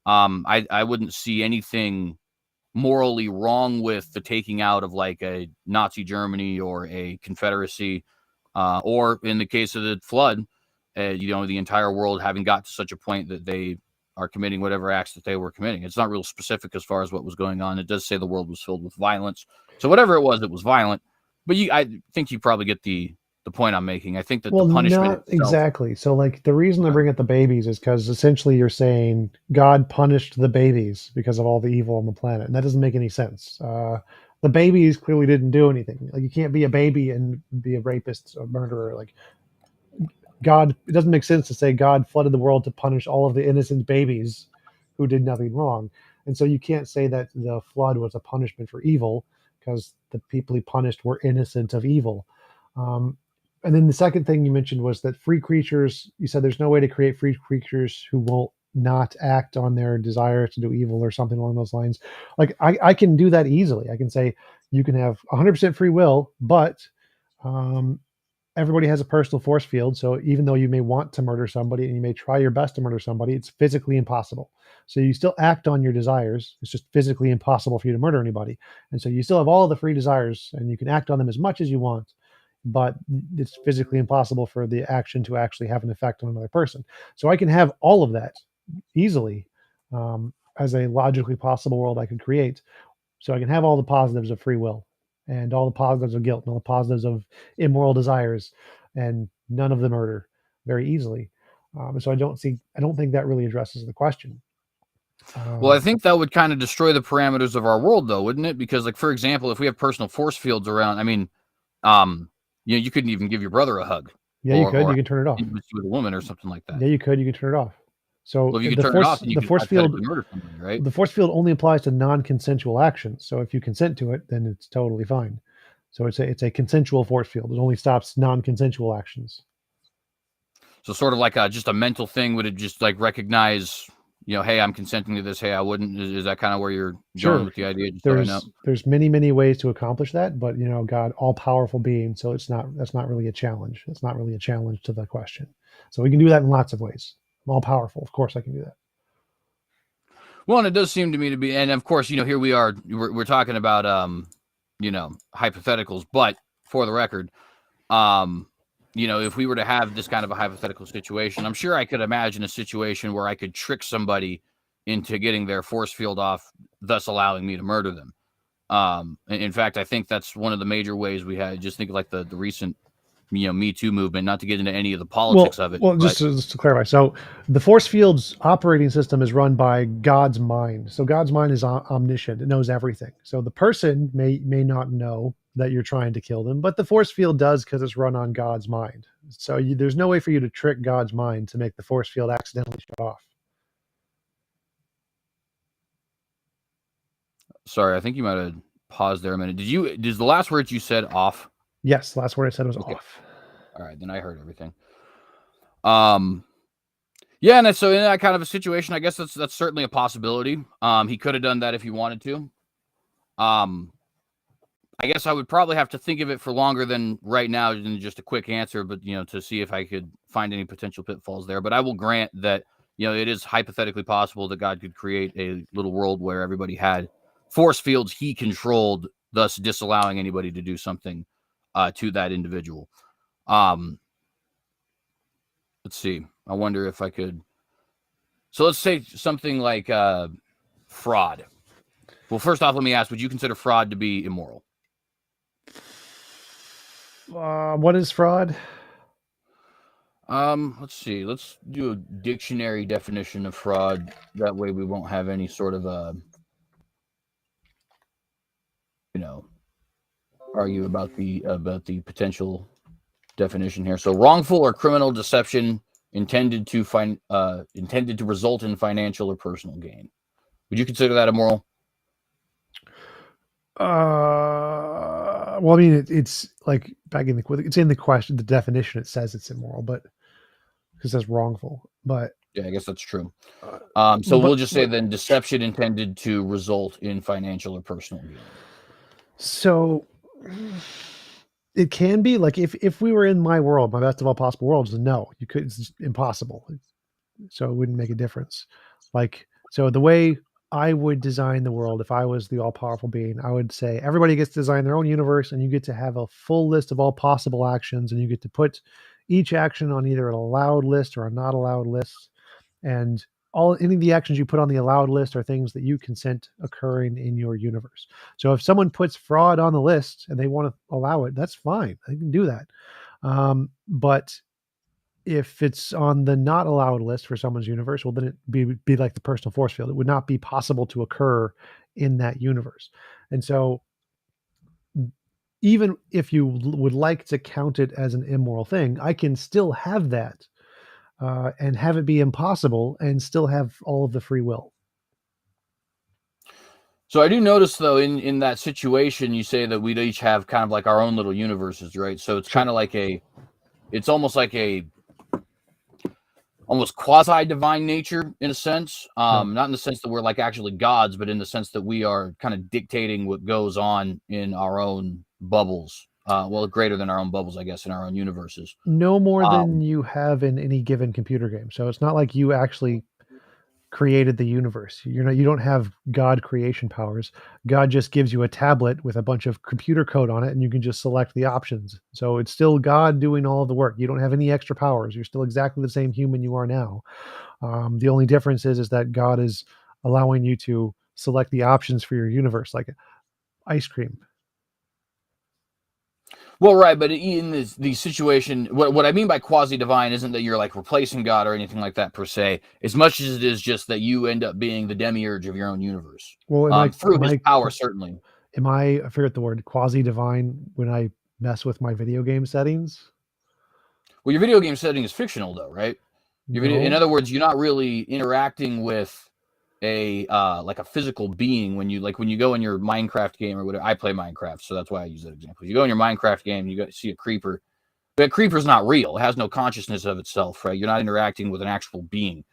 I wouldn't see anything morally wrong with the taking out of like a Nazi Germany or a Confederacy, or in the case of the flood, the entire world having got to such a point that they are committing whatever acts that they were committing. It's not real specific as far as what was going on. It does say the world was filled with violence. So whatever it was violent. But I think you probably get the point I'm making. I think that Well, the punishment not itself, exactly. So, like, the reason I bring up the babies is because essentially you're saying God punished the babies because of all the evil on the planet, and that doesn't make any sense. The babies clearly didn't do anything. Like, you can't be a baby and be a rapist or murderer. Like, God, it doesn't make sense to say God flooded the world to punish all of the innocent babies who did nothing wrong. And so you can't say that the flood was a punishment for evil because the people he punished were innocent of evil. And then the second thing you mentioned was that free creatures, you said there's no way to create free creatures who won't not act on their desire to do evil or something along those lines. Like I can do that easily. I can say you can have 100% free will, but um, everybody has a personal force field. So even though you may want to murder somebody and you may try your best to murder somebody, it's physically impossible. So you still act on your desires. It's just physically impossible for you to murder anybody. And so you still have all the free desires and you can act on them as much as you want, but it's physically impossible for the action to actually have an effect on another person. So I can have all of that easily, as a logically possible world I could create. So I can have all the positives of free will and all the positives of guilt and all the positives of immoral desires and none of the murder very easily. So I don't think that really addresses the question. well, I think that would kind of destroy the parameters of our world, though, wouldn't it? Because, like, for example, if we have personal force fields around, I mean, you couldn't even give your brother a hug, Yeah, you could. or You can turn it off. intimacy with a woman or something like that. Yeah, you could. You can turn it off. So Well, if you could turn it off, then you the could force field, hypothetically murder somebody, right? the force field only applies to non-consensual actions. So if you consent to it, then it's totally fine. So it's a consensual force field. It only stops non-consensual actions. So sort of like just a mental thing. Would it just like recognize, hey, I'm consenting to this. Hey, I wouldn't. Is that kind of where you're going with the idea? Just so I know. There's many ways to accomplish that, but God, all powerful being, so that's not really a challenge. It's not really a challenge to the question. So we can do that in lots of ways. I'm all powerful. Of course I can do that. Well, and it does seem to me to be, and of course, here we are, we're talking about, hypotheticals, but for the record, if we were to have this kind of a hypothetical situation, I'm sure I could imagine a situation where I could trick somebody into getting their force field off, thus allowing me to murder them. In fact, I think that's one of the major ways we had. Just think like the recent, Me Too movement. Not to get into any of the politics of it. Well, just to clarify, so the force field's operating system is run by God's mind. So God's mind is omniscient; it knows everything. So the person may not know that you're trying to kill them, but the force field does because it's run on God's mind. So there's no way for you to trick God's mind to make the force field accidentally shut off. Sorry, I think you might have paused there a minute. Did the last words you said off? Yes, the last word I said was off. All right, then I heard everything. Yeah, and so in that kind of a situation, I guess that's certainly a possibility. He could have done that if he wanted to. I guess I would probably have to think of it for longer than right now than just a quick answer, but to see if I could find any potential pitfalls there. But I will grant that it is hypothetically possible that God could create a little world where everybody had force fields he controlled, thus disallowing anybody to do something to that individual. Let's see. I wonder if I could. So let's say something like fraud. Well, first off, let me ask: would you consider fraud to be immoral? What is fraud? Let's see. Let's do a dictionary definition of fraud. That way, we won't have any sort of argue about the potential definition here. So, wrongful or criminal deception intended to result in financial or personal gain. Would you consider that immoral? Well, I mean, it's like it's in the question, the definition. It says it's immoral, but because it says wrongful. But yeah, I guess that's true. So we'll just say then deception intended to result in financial or personal gain. So it can be like if we were in my world, my best of all possible worlds, no, you could. It's just impossible. So it wouldn't make a difference. So the way I would design the world, if I was the all-powerful being, I would say everybody gets to design their own universe, and you get to have a full list of all possible actions, and you get to put each action on either an allowed list or a not allowed list. And any of the actions you put on the allowed list are things that you consent occurring in your universe. So if someone puts fraud on the list and they want to allow it, that's fine. They can do that. But if it's on the not allowed list for someone's universe, well, then it be like the personal force field. It would not be possible to occur in that universe. And so even if you would like to count it as an immoral thing, I can still have that and have it be impossible and still have all of the free will. So I do notice, though, in that situation, you say that we'd each have kind of like our own little universes, right? So it's kind of like it's almost like almost quasi-divine nature in a sense. Not in the sense that we're like actually gods, but in the sense that we are kind of dictating what goes on in our own bubbles. Well, greater than our own bubbles, I guess, in our own universes. No more than you have in any given computer game. So it's not like you actually created the universe. You don't have God creation powers. God just gives you a tablet with a bunch of computer code on it, and you can just select the options. So it's still God doing all of the work. You don't have any extra powers. You're still exactly the same human you are now. The only difference is that God is allowing you to select the options for your universe, like ice cream. Well, right, but in the situation, what I mean by quasi-divine isn't that you're like replacing God or anything like that per se, as much as it is just that you end up being the demiurge of your own universe. Well, through his power, certainly. I forget the word, quasi-divine when I mess with my video game settings? Well, your video game setting is fictional, though, right? In other words, you're not really interacting with like a physical being when you go in your Minecraft game or whatever. I play Minecraft, so that's why I use that example. You go in your Minecraft game, you see a creeper. That creeper's not real. It has no consciousness of itself, right? You're not interacting with an actual being.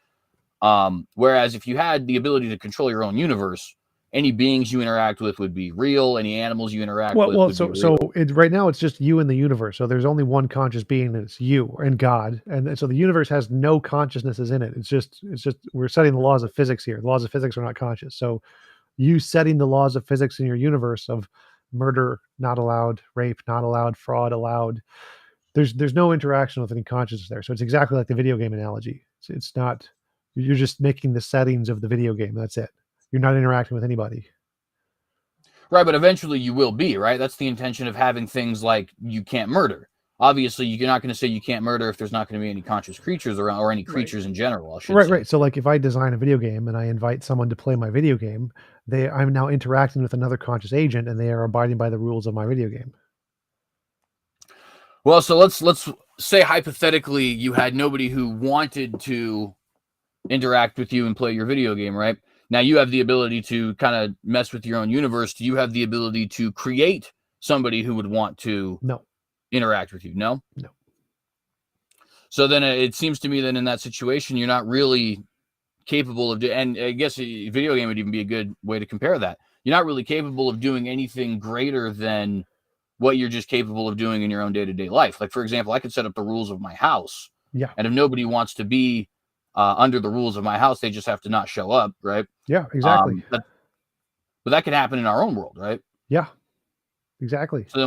Whereas if you had the ability to control your own universe, any beings you interact with would be real. Any animals you interact with Well, would be so real. right now it's just you in the universe. So there's only one conscious being, and it's you and God. And so the universe has no consciousnesses in it. It's just we're setting the laws of physics here. The laws of physics are not conscious. So you setting the laws of physics in your universe of murder not allowed, rape not allowed, fraud allowed. There's no interaction with any consciousness there. So it's exactly like the video game analogy. It's not. You're just making the settings of the video game. That's it. You're not interacting with anybody. Right, but eventually you will be, right? That's the intention of having things like you can't murder. Obviously, you're not going to say you can't murder if there's not going to be any conscious creatures around, or any creatures in general, I should say. Right. So like if I design a video game and I invite someone to play my video game, I'm now interacting with another conscious agent and they are abiding by the rules of my video game. Well, so let's say hypothetically you had nobody who wanted to interact with you and play your video game, right? Now you have the ability to kind of mess with your own universe. Do you have the ability to create somebody who would want to No. interact with you? No? No. So then it seems to me that in that situation, you're not really capable of and I guess a video game would even be a good way to compare that. You're not really capable of doing anything greater than what you're just capable of doing in your own day-to-day life. Like, for example, I could set up the rules of my house. Yeah. And if nobody wants to be under the rules of my house, they just have to not show up, right? Yeah, exactly. But that could happen in our own world, right? Yeah, exactly. So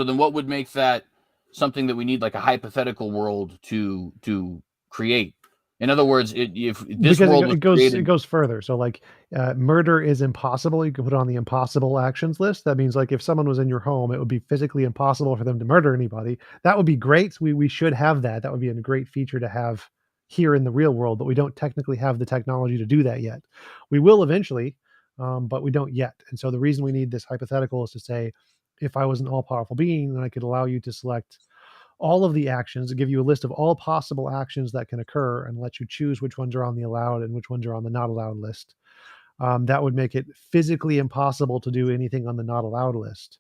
then what would make that something that we need, like a hypothetical world to create? In other words, if this because world it was goes created, it goes further. So like murder is impossible. You can put it on the impossible actions list. That means like if someone was in your home, it would be physically impossible for them to murder anybody. That would be great. We should have that. That would be a great feature to have here in the real world, but we don't technically have the technology to do that yet. We will eventually, but we don't yet. And so the reason we need this hypothetical is to say, if I was an all-powerful being, then I could allow you to select all of the actions, to give you a list of all possible actions that can occur and let you choose which ones are on the allowed and which ones are on the not allowed list. That would make it physically impossible to do anything on the not allowed list,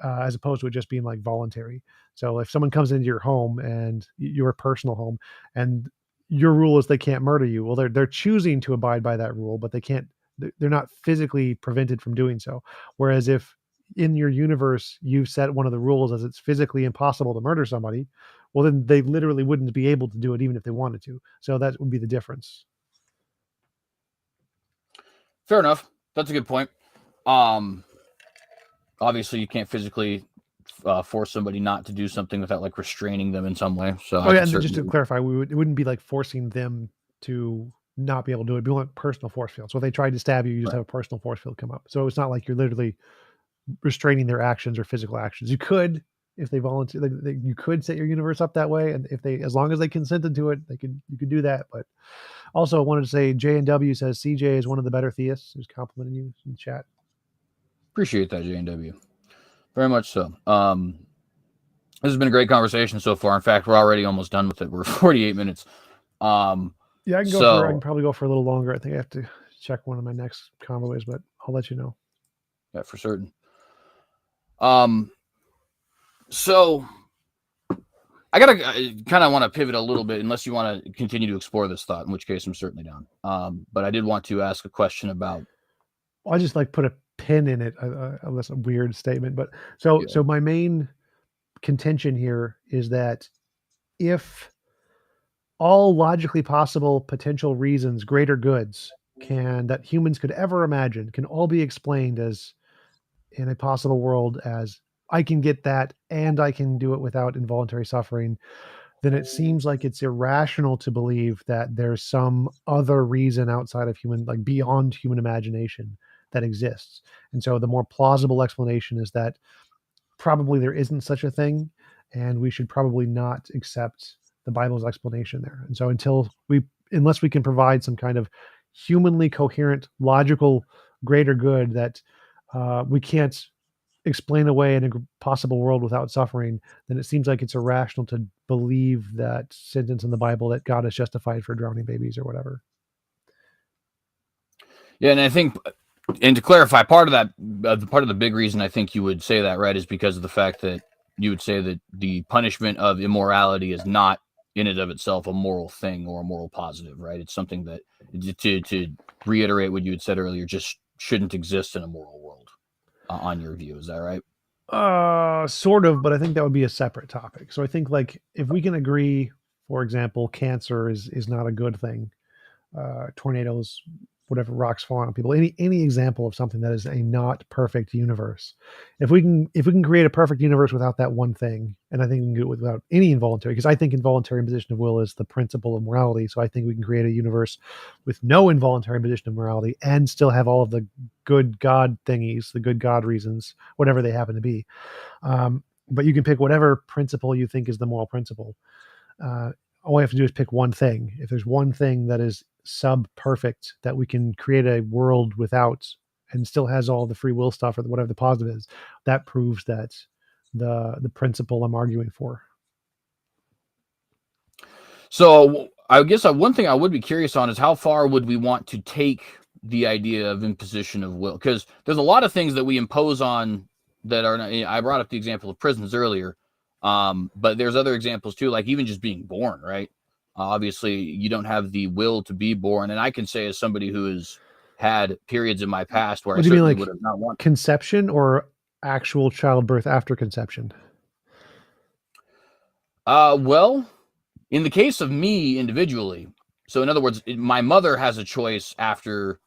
as opposed to it just being like voluntary. So if someone comes into your home and your personal home, and your rule is they can't murder you, well, they're choosing to abide by that rule, but they can't. They're not physically prevented from doing so. Whereas if in your universe you've set one of the rules as it's physically impossible to murder somebody, well, then they literally wouldn't be able to do it even if they wanted to. So that would be the difference. fair enough. That's a good point. Obviously, you can't physically force somebody not to do something without like restraining them in some way. So, Oh yeah, and just to clarify, it wouldn't be like forcing them to not be able to do it. It'd be like personal force field. So if they tried to stab you, you just have a personal force field come up. So it's not like you're literally restraining their actions or physical actions. You could, if they volunteer, you could set your universe up that way, and if they, as long as they consented to it, you could do that. But also, I wanted to say, J&W says CJ is one of the better theists. Who's complimenting you in the chat. Appreciate that, J&W, very much so. This has been a great conversation so far. In fact, we're already almost done with it. We're 48 minutes. Yeah, I can probably go for a little longer. I think I have to check one of my next convoys, but I'll let you know. Yeah, for certain. So I gotta kind of want to pivot a little bit, unless you want to continue to explore this thought, in which case I'm certainly down. But I did want to ask a question about. I just like put a pin in it. That's a weird statement, but so my main contention here is that if all logically possible potential reasons, greater goods that humans could ever imagine can all be explained as in a possible world as I can get that and I can do it without involuntary suffering, then it seems like it's irrational to believe that there's some other reason outside of human, like beyond human imagination, that exists. And so the more plausible explanation is that probably there isn't such a thing, and we should probably not accept the Bible's explanation there. And so unless we can provide some kind of humanly coherent, logical, greater good that we can't explain away in a possible world without suffering, then it seems like it's irrational to believe that sentence in the Bible that God is justified for drowning babies or whatever. Yeah, and I think, and to clarify, part of the big reason I think you would say that, right, is because of the fact that you would say that the punishment of immorality is not in and of itself a moral thing or a moral positive, right? It's something that, to reiterate what you had said earlier, just shouldn't exist in a moral world, on your view. Is that right? Sort of, but I think that would be a separate topic. So I think like if we can agree, for example, cancer is not a good thing, tornadoes, whatever, rocks falling on people, any example of something that is a not perfect universe. If we can create a perfect universe without that one thing, and I think we can do it without any involuntary, because I think involuntary imposition of will is the principle of morality. So I think we can create a universe with no involuntary imposition of morality and still have all of the good God thingies, the good God reasons, whatever they happen to be. But you can pick whatever principle you think is the moral principle. Uh, all we have to do is pick one thing. If there's one thing that is sub perfect that we can create a world without and still has all the free will stuff or whatever the positive is, that proves that the principle I'm arguing for. So I guess one thing I would be curious on is how far would we want to take the idea of imposition of will? Because there's a lot of things that we impose on that are not, I brought up the example of prisons earlier, but there's other examples too, like even just being born, right? Obviously, you don't have the will to be born, and I can say as somebody who has had periods in my past where I What do you mean, certainly like would have not wanted. conception or actual childbirth after conception? Well, in the case of me individually, so in other words, my mother has a choice after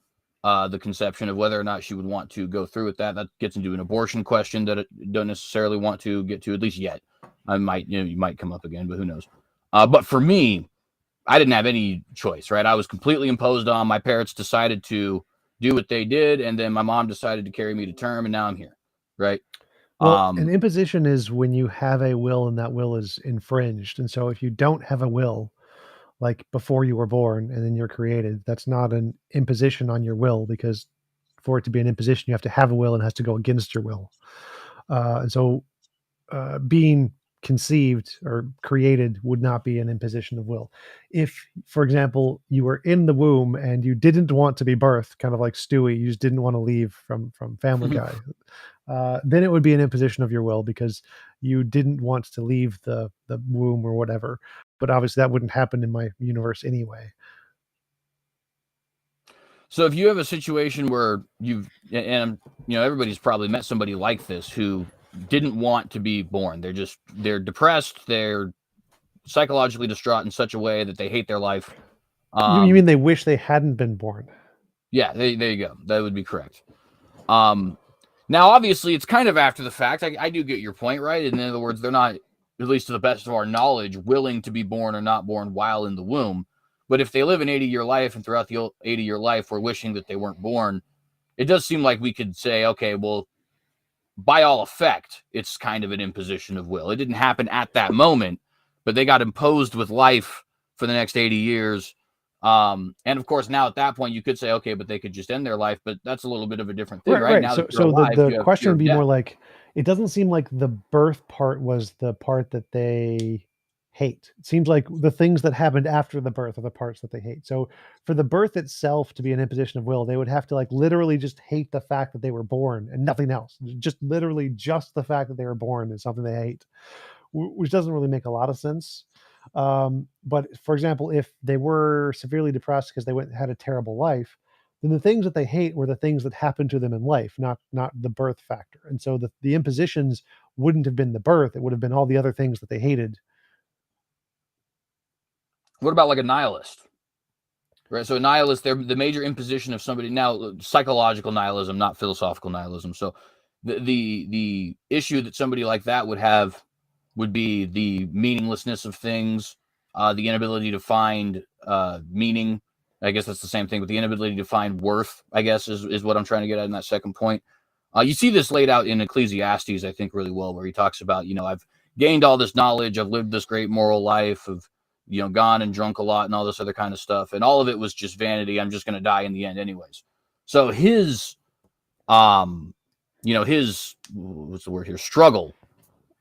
the conception of whether or not she would want to go through with that. That gets into an abortion question that I don't necessarily want to get to, at least yet. I might, you might come up again, but who knows? But for me, I didn't have any choice, right? I was completely imposed on. My parents decided to do what they did, and then my mom decided to carry me to term, and now I'm here, right? Well, an Um, imposition is when you have a will and that will is infringed. And so if you don't have a will, like before you were born and then you're created, that's not an imposition on your will, because for it to be an imposition, you have to have a will and it has to go against your will. And so being conceived or created would not be an imposition of will. If, for example, you were in the womb and you didn't want to be birthed, kind of like Stewie, you just didn't want to leave from Family Guy, then it would be an imposition of your will because you didn't want to leave the womb or whatever. But obviously, that wouldn't happen in my universe anyway. So if you have a situation where and everybody's probably met somebody like this who didn't want to be born. They're depressed, they're psychologically distraught in such a way that they hate their life. You mean they wish they hadn't been born? Yeah, there you go. That would be correct. Now obviously it's kind of after the fact. I do get your point, right? In other words, they're not, at least to the best of our knowledge, willing to be born or not born while in the womb. But if they live an 80-year life and throughout the 80-year life we're wishing that they weren't born, it does seem like we could say, okay, well, by all effect, it's kind of an imposition of will. It didn't happen at that moment, but they got imposed with life for the next 80 years. And of course, now at that point, you could say, okay, but they could just end their life. But that's a little bit of a different thing, Right, right? right. Now So, that you're so the alive, the you have question fear would of be death. more like, it doesn't seem like the birth part was the part that they hate. It seems like the things that happened after the birth are the parts that they hate. So, for the birth itself to be an imposition of will, they would have to like literally just hate the fact that they were born and nothing else. Just literally just the fact that they were born is something they hate, which doesn't really make a lot of sense. But for example, if they were severely depressed because they had a terrible life, then the things that they hate were the things that happened to them in life, not the birth factor. And so the impositions wouldn't have been the birth; it would have been all the other things that they hated. What about like a nihilist? Right. So a nihilist, they're the major imposition of somebody now, psychological nihilism, not philosophical nihilism. So the issue that somebody like that would have would be the meaninglessness of things, the inability to find meaning. I guess that's the same thing with the inability to find worth, I guess, is what I'm trying to get at in that second point. You see this laid out in Ecclesiastes, I think, really well, where he talks about, I've gained all this knowledge, I've lived this great moral life, of gone and drunk a lot and all this other kind of stuff. And all of it was just vanity. I'm just going to die in the end anyways. So his, his, what's the word here? Struggle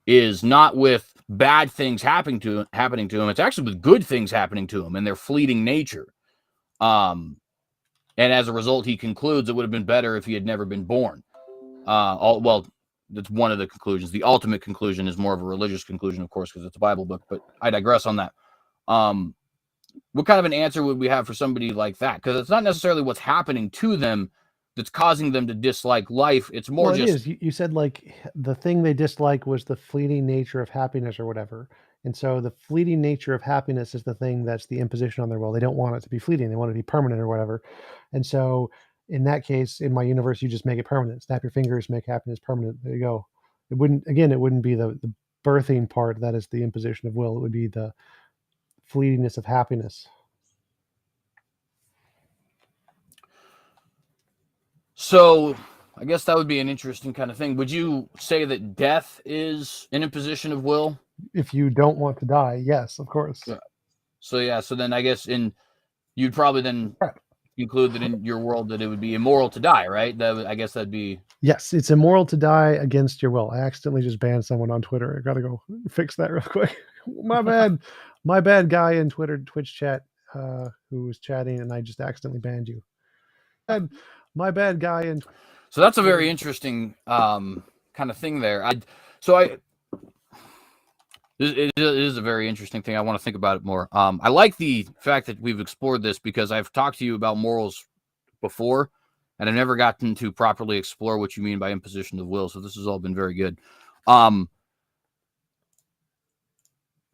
is not with bad things happening to him. It's actually with good things happening to him and their fleeting nature. And as a result, he concludes it would have been better if he had never been born. Well, that's one of the conclusions. The ultimate conclusion is more of a religious conclusion, of course, because it's a Bible book, but I digress on that. What kind of an answer would we have for somebody like that? Because it's not necessarily what's happening to them, that's causing them to dislike life. It's more Well, it just is. You said like the thing they dislike was the fleeting nature of happiness or whatever. And so the fleeting nature of happiness is the thing that's the imposition on their will. They don't want it to be fleeting. They want it to be permanent or whatever. And so in that case, in my universe, you just make it permanent. Snap your fingers, make happiness permanent. There you go. It wouldn't, again, it wouldn't be the birthing part that is the imposition of will. It would be the fleetingness of happiness. so. I guess that would be an interesting kind of thing. Would you say that death is an imposition of will? If you don't want to die, yes, of course. Yeah. So yeah, so then I guess you'd probably then Right. conclude that in your world that it would be immoral to die, right? I guess that'd be Yes, it's immoral to die against your will. I accidentally just banned someone on Twitter. I gotta go fix that real quick. My bad. My bad, guy in Twitch chat who was chatting, and I just accidentally banned you. My bad, guy in. So that's a very interesting kind of thing there. It is a very interesting thing. I want to think about it more. I like the fact that we've explored this because I've talked to you about morals before, and I've never gotten to properly explore what you mean by imposition of will. So this has all been very good.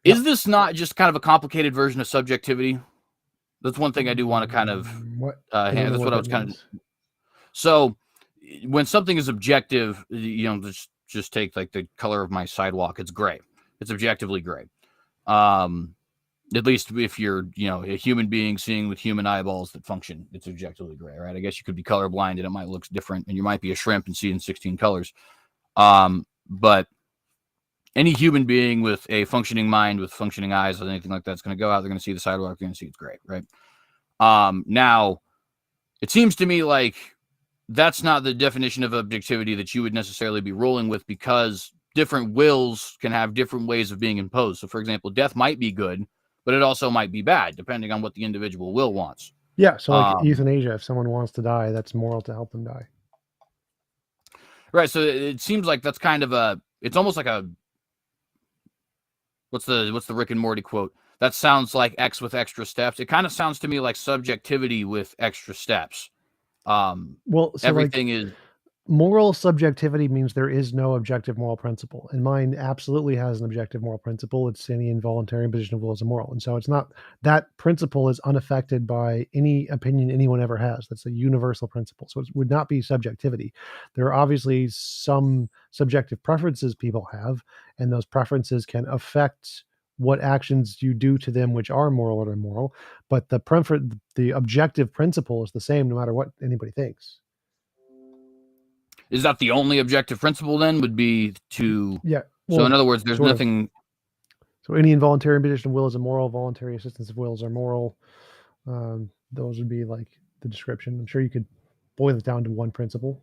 Is this not just kind of a complicated version of subjectivity? That's one thing I do want to kind of. That's what I was kind of. So when something is objective, just take like the color of my sidewalk. It's gray. It's objectively gray. At least if you're, a human being seeing with human eyeballs that function, it's objectively gray, right? I guess you could be colorblind and it might look different, and you might be a shrimp and see in 16 colors. But any human being with a functioning mind, with functioning eyes, or anything like that's going to go out, they're going to see the sidewalk, they're going to see it's gray, right? Now, it seems to me like that's not the definition of objectivity that you would necessarily be rolling with, because different wills can have different ways of being imposed. So, for example, death might be good, but it also might be bad, depending on what the individual will wants. Yeah, so like euthanasia, if someone wants to die, that's moral to help them die. Right, so it seems like that's kind of it's almost like what's the Rick and Morty quote? That sounds like X with extra steps. It kind of sounds to me like subjectivity with extra steps. So everything is moral subjectivity means there is no objective moral principle, and mine absolutely has an objective moral principle. It's any involuntary imposition of will is immoral, and so it's not, that principle is unaffected by any opinion anyone ever has. That's a universal principle, so it would not be subjectivity. There are obviously some subjective preferences people have, and those preferences can affect what actions you do to them which are moral or immoral, but the objective principle is the same no matter what anybody thinks. Is that the only objective principle then? Would be to so in other words, there's nothing. So any involuntary imposition of will is immoral. Voluntary assistance of wills are moral. Those would be like the description. I'm sure you could boil it down to one principle.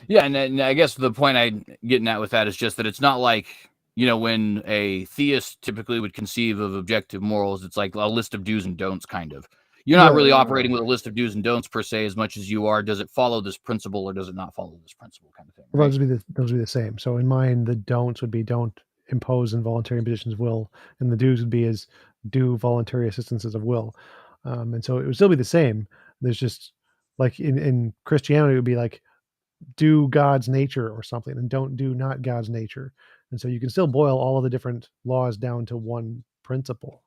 Yeah, and I guess the point I'm getting at with that is just that it's not like, when a theist typically would conceive of objective morals, it's like a list of do's and don'ts, kind of. You're not really operating with a list of do's and don'ts per se, as much as you are, does it follow this principle or does it not follow this principle, kind of thing. Right? Those would be the same. So in mine, the don'ts would be don't impose involuntary impositions of will, and the do's would be is do voluntary assistances of will. And so it would still be the same. There's just like in Christianity, it would be like do God's nature or something, and don't do not God's nature. And so you can still boil all of the different laws down to one principle.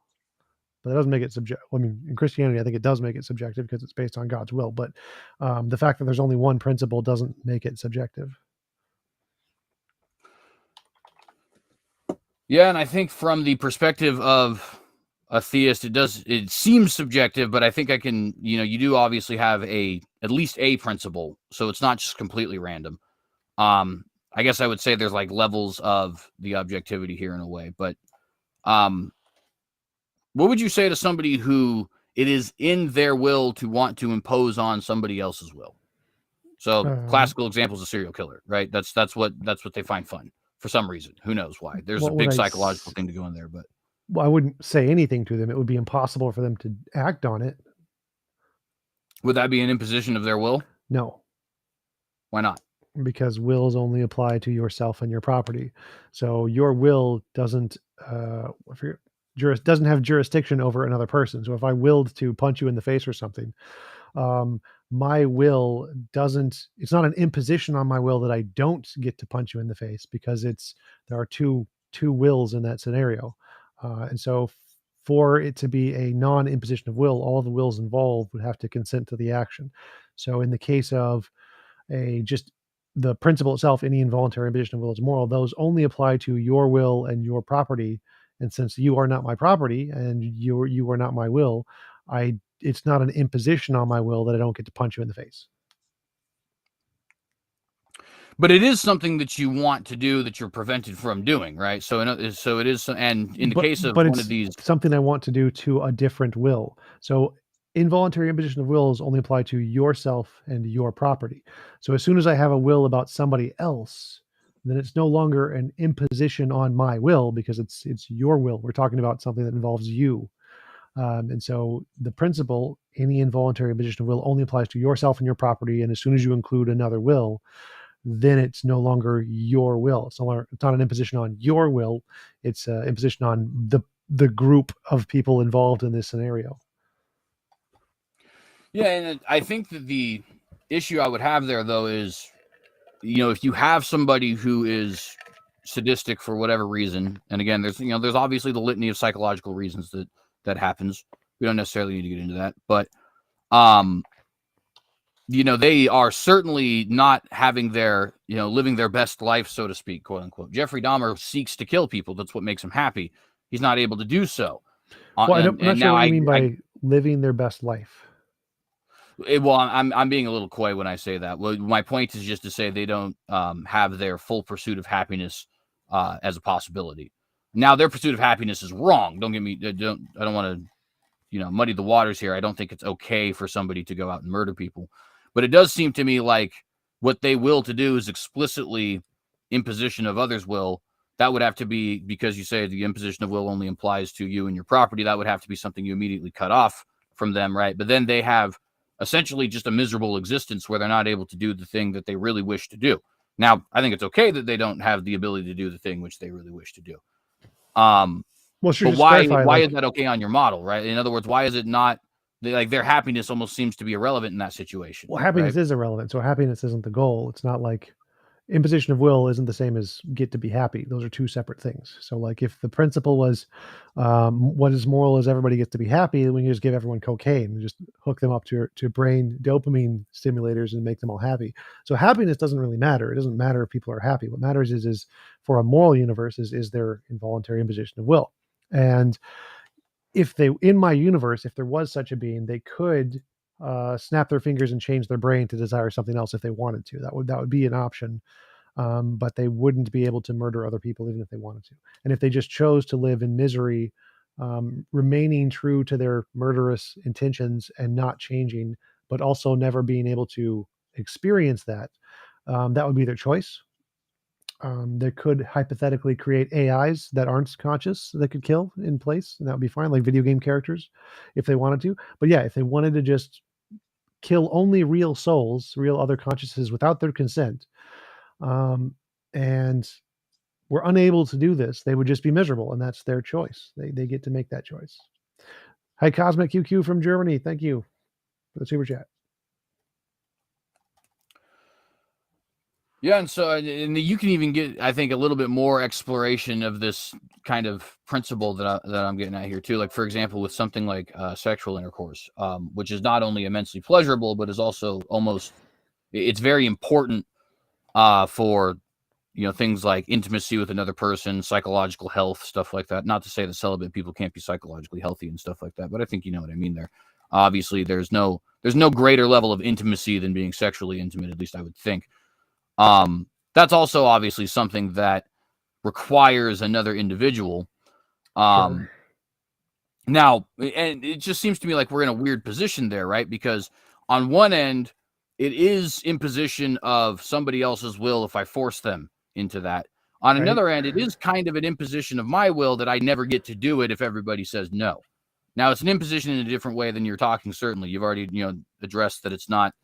But that doesn't make it subjective. I mean, in Christianity, I think it does make it subjective because it's based on God's will. But the fact that there's only one principle doesn't make it subjective. Yeah, and I think from the perspective of a theist, it seems subjective, but I think I can, you do obviously have at least a principle, so it's not just completely random. I guess I would say there's like levels of the objectivity here in a way, but what would you say to somebody who it is in their will to want to impose on somebody else's will? So classical example is a serial killer, right? That's what they find fun for some reason. Who knows why? There's a big psychological thing to go in there, but I wouldn't say anything to them. It would be impossible for them to act on it. Would that be an imposition of their will? No. Why not? Because wills only apply to yourself and your property. So your will doesn't have jurisdiction over another person. So if I willed to punch you in the face or something, My will doesn't, it's not an imposition on my will that I don't get to punch you in the face, because there are two wills in that scenario. And so for it to be a non-imposition of will, all the wills involved would have to consent to the action. So in the case of a just the principle itself, any involuntary imposition of will is moral, those only apply to your will and your property. And since you are not my property and you are not my will, I it's not an imposition on my will that I don't get to punch you in the face. But it is something that you want to do that you're prevented from doing, right? So it is, and in the case of But one of it's these, something I want to do to a different will. So involuntary imposition of wills only apply to yourself and your property. So as soon as I have a will about somebody else, then it's no longer an imposition on my will, because it's your will. We're talking about something that involves you. And so the principle, any involuntary imposition of will, only applies to yourself and your property. And as soon as you include another will, then it's no longer your will. It's not an imposition on your will. It's an imposition on the group of people involved in this scenario. yeah, and I think that the issue I would have there, though, is, if you have somebody who is sadistic for whatever reason, and again, there's obviously the litany of psychological reasons that happens. We don't necessarily need to get into that, but they are certainly not having their, living their best life, so to speak, quote unquote. Jeffrey Dahmer seeks to kill people. That's what makes him happy. He's not able to do so. Well, I'm not sure what you mean by living their best life. Well, I'm being a little coy when I say that. Well, my point is just to say they don't have their full pursuit of happiness as a possibility. Now, their pursuit of happiness is wrong. Don't get me. I don't want to, muddy the waters here. I don't think it's okay for somebody to go out and murder people, but it does seem to me like what they will to do is explicitly imposition of others' will. That would have to be, because you say the imposition of will only applies to you and your property. That would have to be something you immediately cut off from them, right? But then they have essentially just a miserable existence where they're not able to do the thing that they really wish to do. Now, I think it's okay that they don't have the ability to do the thing which they really wish to do. Well, sure, but why is that okay on your model, right? In other words, why is it not, like, their happiness almost seems to be irrelevant in that situation? Well, happiness is irrelevant. So happiness isn't the goal. It's not like imposition of will isn't the same as get to be happy. Those are two separate things. So like if the principle was what is moral is everybody gets to be happy, then we can just give everyone cocaine and just hook them up to brain dopamine stimulators and make them all happy. So happiness doesn't really matter. It doesn't matter if people are happy. What matters is for a moral universe is their involuntary imposition of will. And if in my universe, if there was such a being, they could snap their fingers and change their brain to desire something else if they wanted to. That would be an option, but they wouldn't be able to murder other people even if they wanted to. And if they just chose to live in misery, remaining true to their murderous intentions and not changing, but also never being able to experience that, that would be their choice. They could hypothetically create AIs that aren't conscious that could kill in place, and that would be fine, like video game characters, if they wanted to. But yeah, if they wanted to just kill only real souls, real other consciousness without their consent, and were unable to do this, they would just be miserable, and that's their choice. They get to make that choice. Hi, Cosmic QQ from Germany. Thank you for the super chat. Yeah, and so you can even get, I think, a little bit more exploration of this kind of principle that I'm getting at here too. Like, for example, with something like sexual intercourse, which is not only immensely pleasurable, but is also it's very important for things like intimacy with another person, psychological health, stuff like that. Not to say that celibate people can't be psychologically healthy and stuff like that, but I think you know what I mean there. Obviously, there's no greater level of intimacy than being sexually intimate, at least I would think. That's also obviously something that requires another individual. Sure. Now, and it just seems to me like we're in a weird position there, right? Because on one end, it is imposition of somebody else's will if I force them into that. On another end, it is kind of an imposition of my will that I never get to do it if everybody says no. Now, it's an imposition in a different way than you're talking. Certainly, you've already addressed that it's not.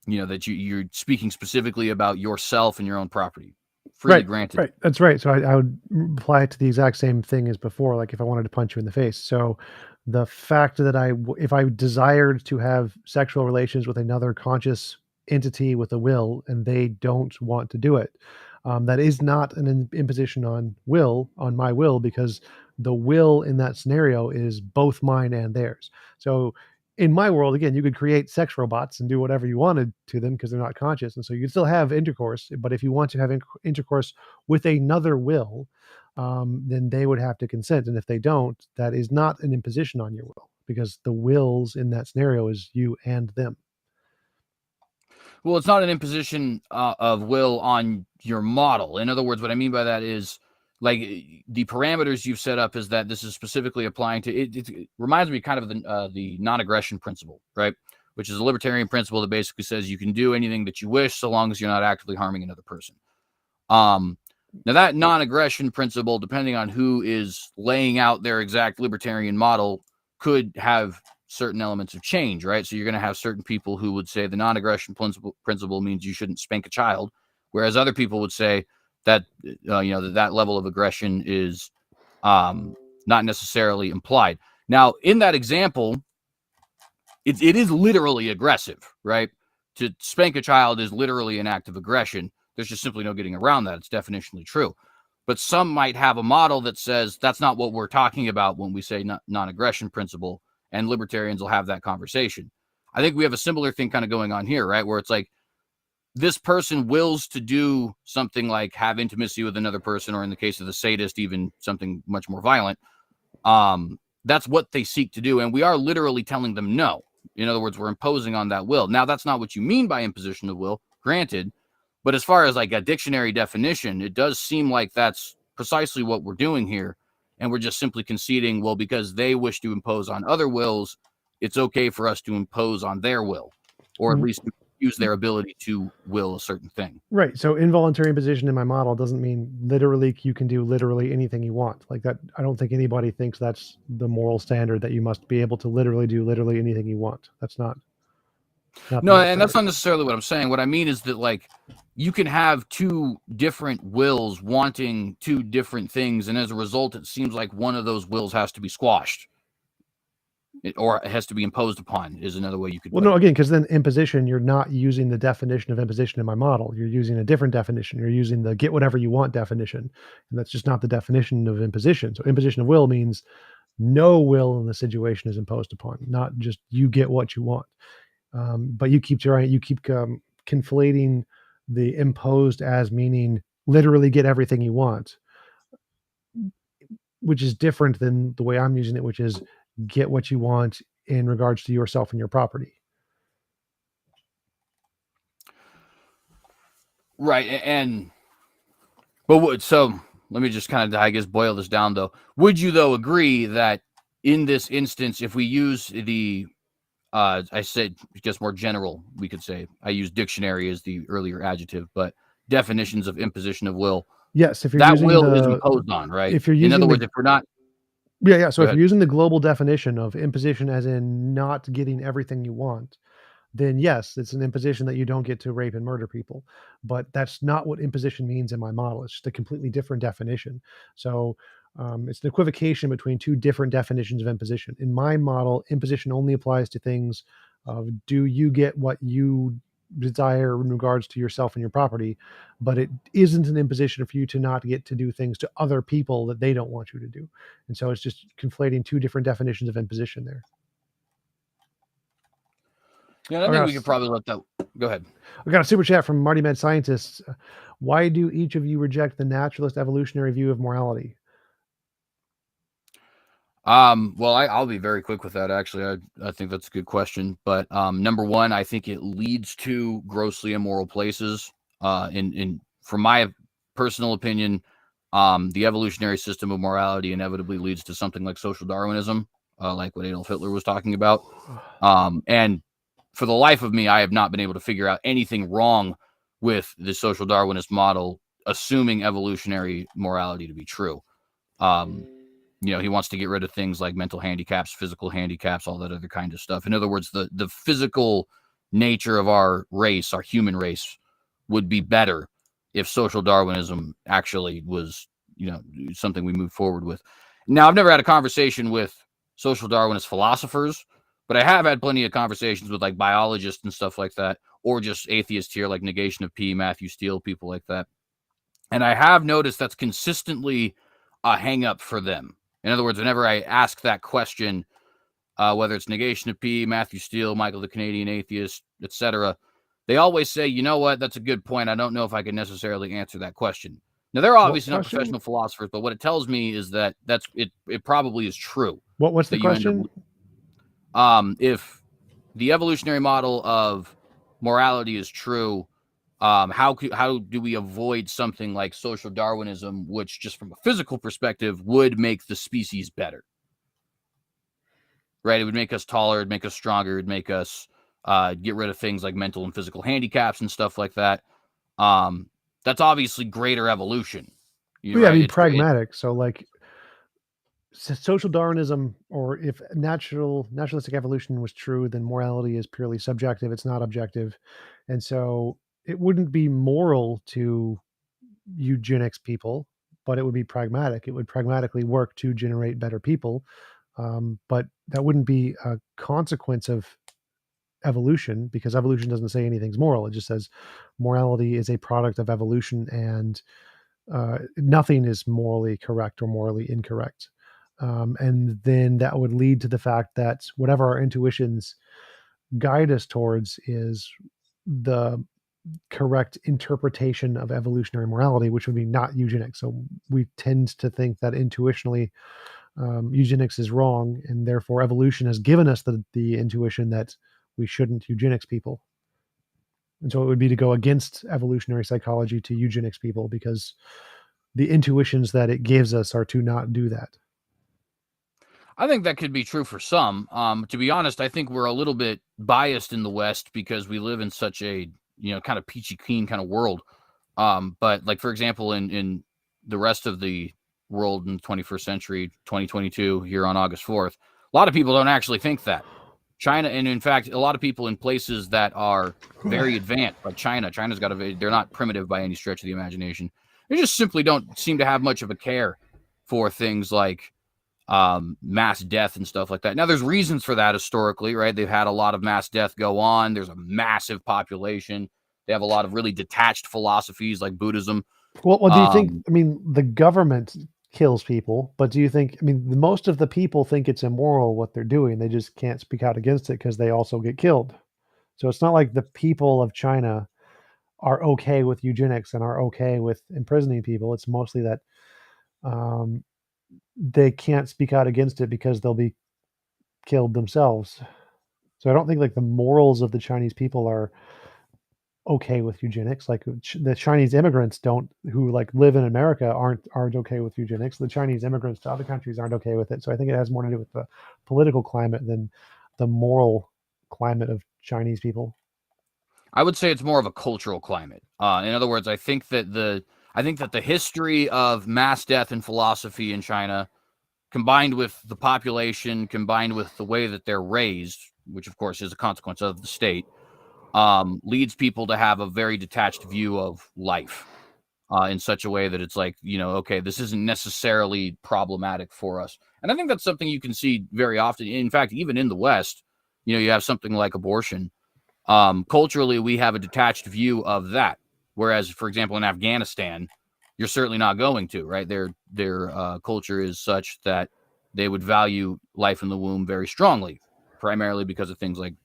That you're speaking specifically about yourself and your own property. freely granted. Right. That's right. So I would apply it to the exact same thing as before, like if I wanted to punch you in the face. So the fact that if I desired to have sexual relations with another conscious entity with a will and they don't want to do it, that is not an imposition on my will, because the will in that scenario is both mine and theirs. So in my world, again, you could create sex robots and do whatever you wanted to them because they're not conscious, and so you still have intercourse. But if you want to have intercourse with another will, then they would have to consent, and if they don't, that is not an imposition on your will, because the wills in that scenario is you and them. Well, it's not an imposition of will on your model. In other words, what I mean by that is, like, the parameters you've set up is that this is specifically applying to it. It reminds me kind of the non-aggression principle, right? Which is a libertarian principle that basically says you can do anything that you wish so long as you're not actively harming another person. Now that non-aggression principle, depending on who is laying out their exact libertarian model, could have certain elements of change, right? So you're going to have certain people who would say the non-aggression principle means you shouldn't spank a child, whereas other people would say that that level of aggression is not necessarily implied. Now, in that example, it is literally aggressive, right? To spank a child is literally an act of aggression. There's just simply no getting around that. It's definitionally true. But some might have a model that says that's not what we're talking about when we say non-aggression principle, and libertarians will have that conversation. I think we have a similar thing kind of going on here, right? Where it's like, this person wills to do something like have intimacy with another person, or in the case of the sadist, even something much more violent. That's what they seek to do. And we are literally telling them no. In other words, we're imposing on that will. Now, that's not what you mean by imposition of will, granted. But as far as like a dictionary definition, it does seem like that's precisely what we're doing here. And we're just simply conceding, well, because they wish to impose on other wills, it's okay for us to impose on their will, or at least use their ability to will a certain thing. Right. So involuntary imposition in my model doesn't mean literally you can do literally anything you want. Like that, I don't think anybody thinks that's the moral standard, that you must be able to literally do literally anything you want. That's not no, and that's not necessarily what I'm saying. What I mean is that, like, you can have two different wills wanting two different things, and as a result, it seems like one of those wills has to be squashed. Or it has to be imposed upon, is another way you could. Well, no, again, because then imposition, you're not using the definition of imposition in my model. You're using a different definition. You're using the get whatever you want definition. And that's just not the definition of imposition. So imposition of will means no will in the situation is imposed upon, not just you get what you want. But you keep conflating the imposed as meaning literally get everything you want, which is different than the way I'm using it, which is get what you want in regards to yourself and your property. Right. So let me just kind of, I guess, boil this down though. Would you though agree that in this instance, if we use the, I said just more general, we could say, I use dictionary as the earlier adjective, but definitions of imposition of will. Yes. If you're that using will is imposed on, right? If you're using, in other words, if we're not. Yeah. So if you're using the global definition of imposition as in not getting everything you want, then yes, it's an imposition that you don't get to rape and murder people. But that's not what imposition means in my model. It's just a completely different definition. So it's an equivocation between two different definitions of imposition. In my model, imposition only applies to things of do you get what you desire in regards to yourself and your property, but it isn't an imposition for you to not get to do things to other people that they don't want you to do. And so it's just conflating two different definitions of imposition there. Yeah, I think we could probably let that go ahead. We got a super chat from Marty Med Scientists. Why do each of you reject the naturalist evolutionary view of morality? Well, I'll be very quick with that. Actually, I think that's a good question. But number one, I think it leads to grossly immoral places. From my personal opinion, the evolutionary system of morality inevitably leads to something like social Darwinism, like what Adolf Hitler was talking about. And for the life of me, I have not been able to figure out anything wrong with the social Darwinist model, assuming evolutionary morality to be true. He wants to get rid of things like mental handicaps, physical handicaps, all that other kind of stuff. In other words, the physical nature of our race, our human race, would be better if social Darwinism actually was, something we moved forward with. Now, I've never had a conversation with social Darwinist philosophers, but I have had plenty of conversations with like biologists and stuff like that, or just atheists here, like Negation of P, Matthew Steele, people like that. And I have noticed that's consistently a hang up for them. In other words, whenever I ask that question, whether it's Negation of P, Matthew Steele, Michael the Canadian Atheist, etc., they always say, you know what, that's a good point. I don't know if I can necessarily answer that question. Now, they're obviously not professional philosophers, but what it tells me is that it probably is true. What's the question? If the evolutionary model of morality is true, how do we avoid something like social Darwinism, which just from a physical perspective would make the species better? Right? It would make us taller, it'd make us stronger, it'd make us get rid of things like mental and physical handicaps and stuff like that. That's obviously greater evolution. Yeah, right? I mean, pragmatic. So like social Darwinism, or if naturalistic evolution was true, then morality is purely subjective. It's not objective. And so it wouldn't be moral to eugenics people, but it would be pragmatic. It would pragmatically work to generate better people. But that wouldn't be a consequence of evolution, because evolution doesn't say anything's moral. It just says morality is a product of evolution, and nothing is morally correct or morally incorrect. And then that would lead to the fact that whatever our intuitions guide us towards is the correct interpretation of evolutionary morality, which would be not eugenics. So we tend to think that intuitionally eugenics is wrong, and therefore evolution has given us the intuition that we shouldn't eugenics people. And so it would be to go against evolutionary psychology to eugenics people, because the intuitions that it gives us are to not do that. I think that could be true for some. To be honest, I think we're a little bit biased in the West because we live in such a, kind of peachy keen kind of world. But like, for example, in the rest of the world in the 21st century, 2022, here on August 4th, a lot of people don't actually think that. China, and in fact, a lot of people in places that are very advanced, like China's got they're not primitive by any stretch of the imagination. They just simply don't seem to have much of a care for things like mass death and stuff like that. Now, there's reasons for that historically, right? They've had a lot of mass death go on. There's a massive population. They have a lot of really detached philosophies like Buddhism. Well, do you think, I mean, the government kills people, but do you think, I mean, most of the people think it's immoral what they're doing. They just can't speak out against it because they also get killed. So it's not like the people of China are okay with eugenics and are okay with imprisoning people. It's mostly that they can't speak out against it because they'll be killed themselves. So I don't think like the morals of the Chinese people are okay with eugenics. Like the Chinese immigrants who like live in America aren't okay with eugenics. The Chinese immigrants to other countries aren't okay with it. So I think it has more to do with the political climate than the moral climate of Chinese people. I would say it's more of a cultural climate. In other words, I think that the history of mass death and philosophy in China, combined with the population, combined with the way that they're raised, which of course is a consequence of the state, leads people to have a very detached view of life in such a way that it's like, okay, this isn't necessarily problematic for us. And I think that's something you can see very often. In fact, even in the West, you have something like abortion. Culturally, we have a detached view of that. Whereas, for example, in Afghanistan, you're certainly not going to, right? Their culture is such that they would value life in the womb very strongly, primarily because of things like,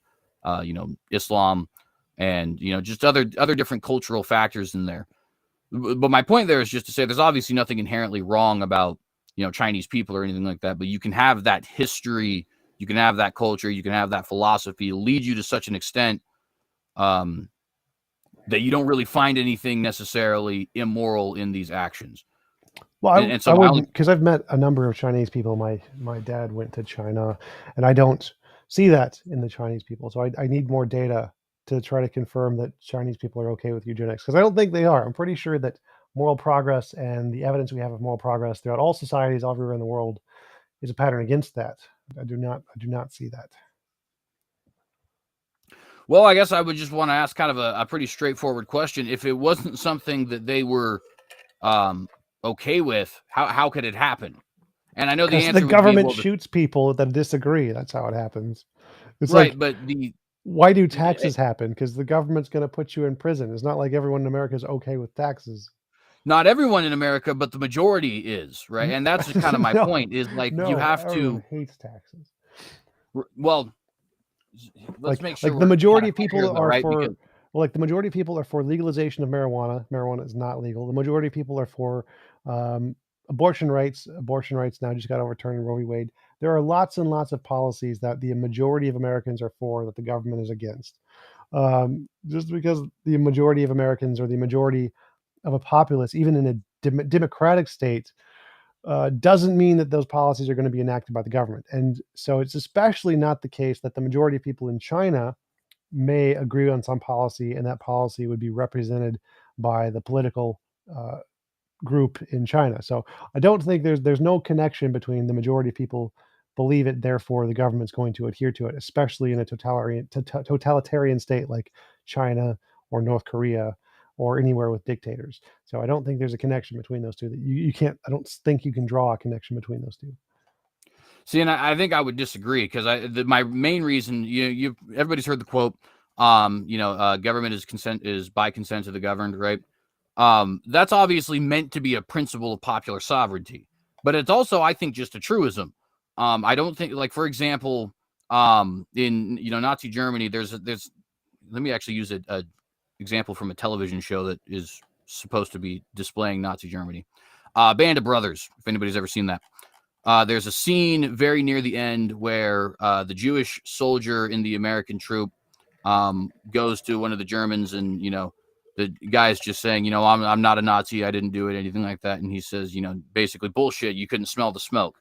Islam and, just other different cultural factors in there. But my point there is just to say there's obviously nothing inherently wrong about, Chinese people or anything like that. But you can have that history, you can have that culture, you can have that philosophy lead you to such an extent that you don't really find anything necessarily immoral in these actions. Well, I wouldn't, because I've met a number of Chinese people. My dad went to China, and I don't see that in the Chinese people. So I need more data to try to confirm that Chinese people are okay with eugenics, because I don't think they are. I'm pretty sure that moral progress and the evidence we have of moral progress throughout all societies everywhere in the world is a pattern against that. I do not see that. Well, I guess I would just want to ask kind of a pretty straightforward question. If it wasn't something that they were okay with, how could it happen? And I know the Because the answer would be, government well, shoots people that disagree. That's how it happens. It's right, like, but why do taxes happen? Because the government's going to put you in prison. It's not like everyone in America is okay with taxes. not everyone in America, but the majority is, right? And that's kind of my No, point is like you no, have everyone to, hates taxes. well, let's make sure Like the we're kind majority of of clear people though, are right? Because for, well, like the majority of people are for legalization of marijuana. Marijuana is not legal. The majority of people are for um, abortion rights. Abortion rights now just got overturned in Roe v. Wade. There are lots and lots of policies that the majority of Americans are for that the government is against. Just because the majority of Americans or the majority of a populace, even in a democratic state, doesn't mean that those policies are going to be enacted by the government. And so it's especially not the case that the majority of people in China may agree on some policy and that policy would be represented by the political uh, group in China. So I don't think there's no connection between the majority of people believe it, therefore the government's going to adhere to it, especially in a totalitarian state like China or North Korea or anywhere with dictators. So I don't think there's a connection between those two. That you can't. I don't think you can draw a connection between those two. see, and I think I would disagree because my main reason, everybody's heard the quote, government is by consent of the governed, right? That's obviously meant to be a principle of popular sovereignty, but it's also, I think, just a truism. I don't think, like, for example, in Nazi Germany, there's let me actually use a example from a television show that is supposed to be displaying Nazi Germany. Band of Brothers, if anybody's ever seen that. There's a scene very near the end where the Jewish soldier in the American troop goes to one of the Germans, and the guy's just saying, I'm not a Nazi, I didn't do it, anything like that, and he says, basically bullshit, you couldn't smell the smoke,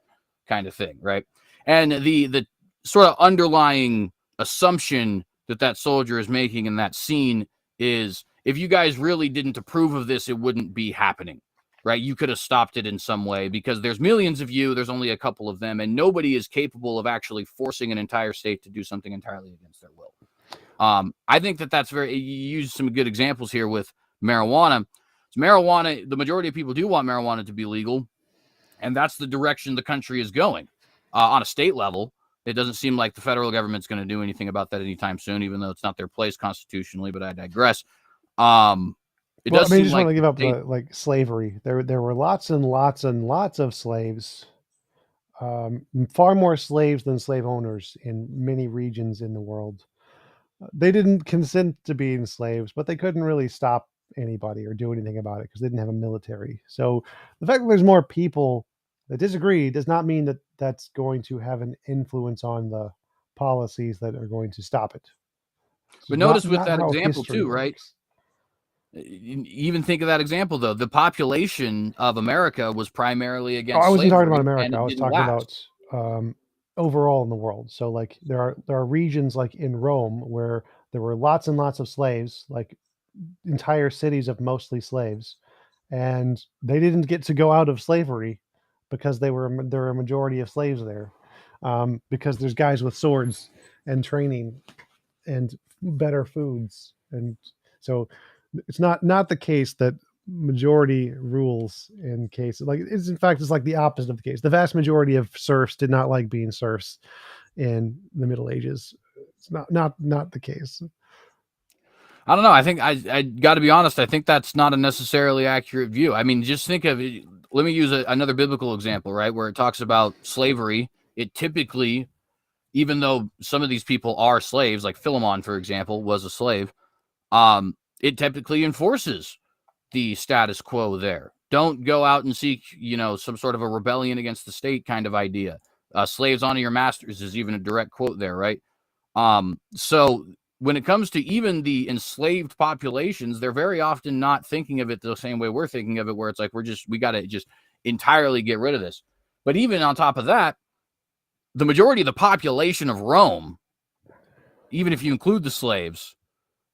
kind of thing, right? And the sort of underlying assumption that soldier is making in that scene is, if you guys really didn't approve of this, it wouldn't be happening. Right, you could have stopped it in some way because there's millions of you, there's only a couple of them, and nobody is capable of actually forcing an entire state to do something entirely against their will. I think that's very, you use some good examples here with marijuana. Marijuana, the majority of people do want marijuana to be legal, and that's the direction the country is going. On a state level, it doesn't seem like the federal government's going to do anything about that anytime soon, even though it's not their place constitutionally, but I digress. It Well, I does mean, you seem just like want to give up state, like slavery. There were lots and lots and lots of slaves, far more slaves than slave owners in many regions in the world. They didn't consent to being slaves, but they couldn't really stop anybody or do anything about it because they didn't have a military. So the fact that there's more people that disagree does not mean that that's going to have an influence on the policies that are going to stop it. It's but just notice with not that how example history too, right? works. Even think of that example though. The population of America was primarily Oh, I against wasn't talking about slavery, and America. I it was didn't talking last. about overall in the world. So like there are regions like in Rome where there were lots and lots of slaves, like entire cities of mostly slaves, and they didn't get to go out of slavery because there were a majority of slaves there, because there's guys with swords and training and better foods, and so it's not the case that majority rules in cases like it's in fact it's like the opposite of the case. The vast majority of serfs did not like being serfs in the Middle Ages. It's not the case. I don't know. I think I got to be honest. I think that's not a necessarily accurate view. I mean, just think of it. Let me use another biblical example, right, where it talks about slavery. It typically, even though some of these people are slaves, like Philemon, for example, was a slave, it typically enforces the status quo there. Don't go out and seek, some sort of a rebellion against the state kind of idea. Slaves honor your masters is even a direct quote there, right? So when it comes to even the enslaved populations, they're very often not thinking of it the same way we're thinking of it, where it's like we got to just entirely get rid of this. But even on top of that, the majority of the population of Rome, even if you include the slaves,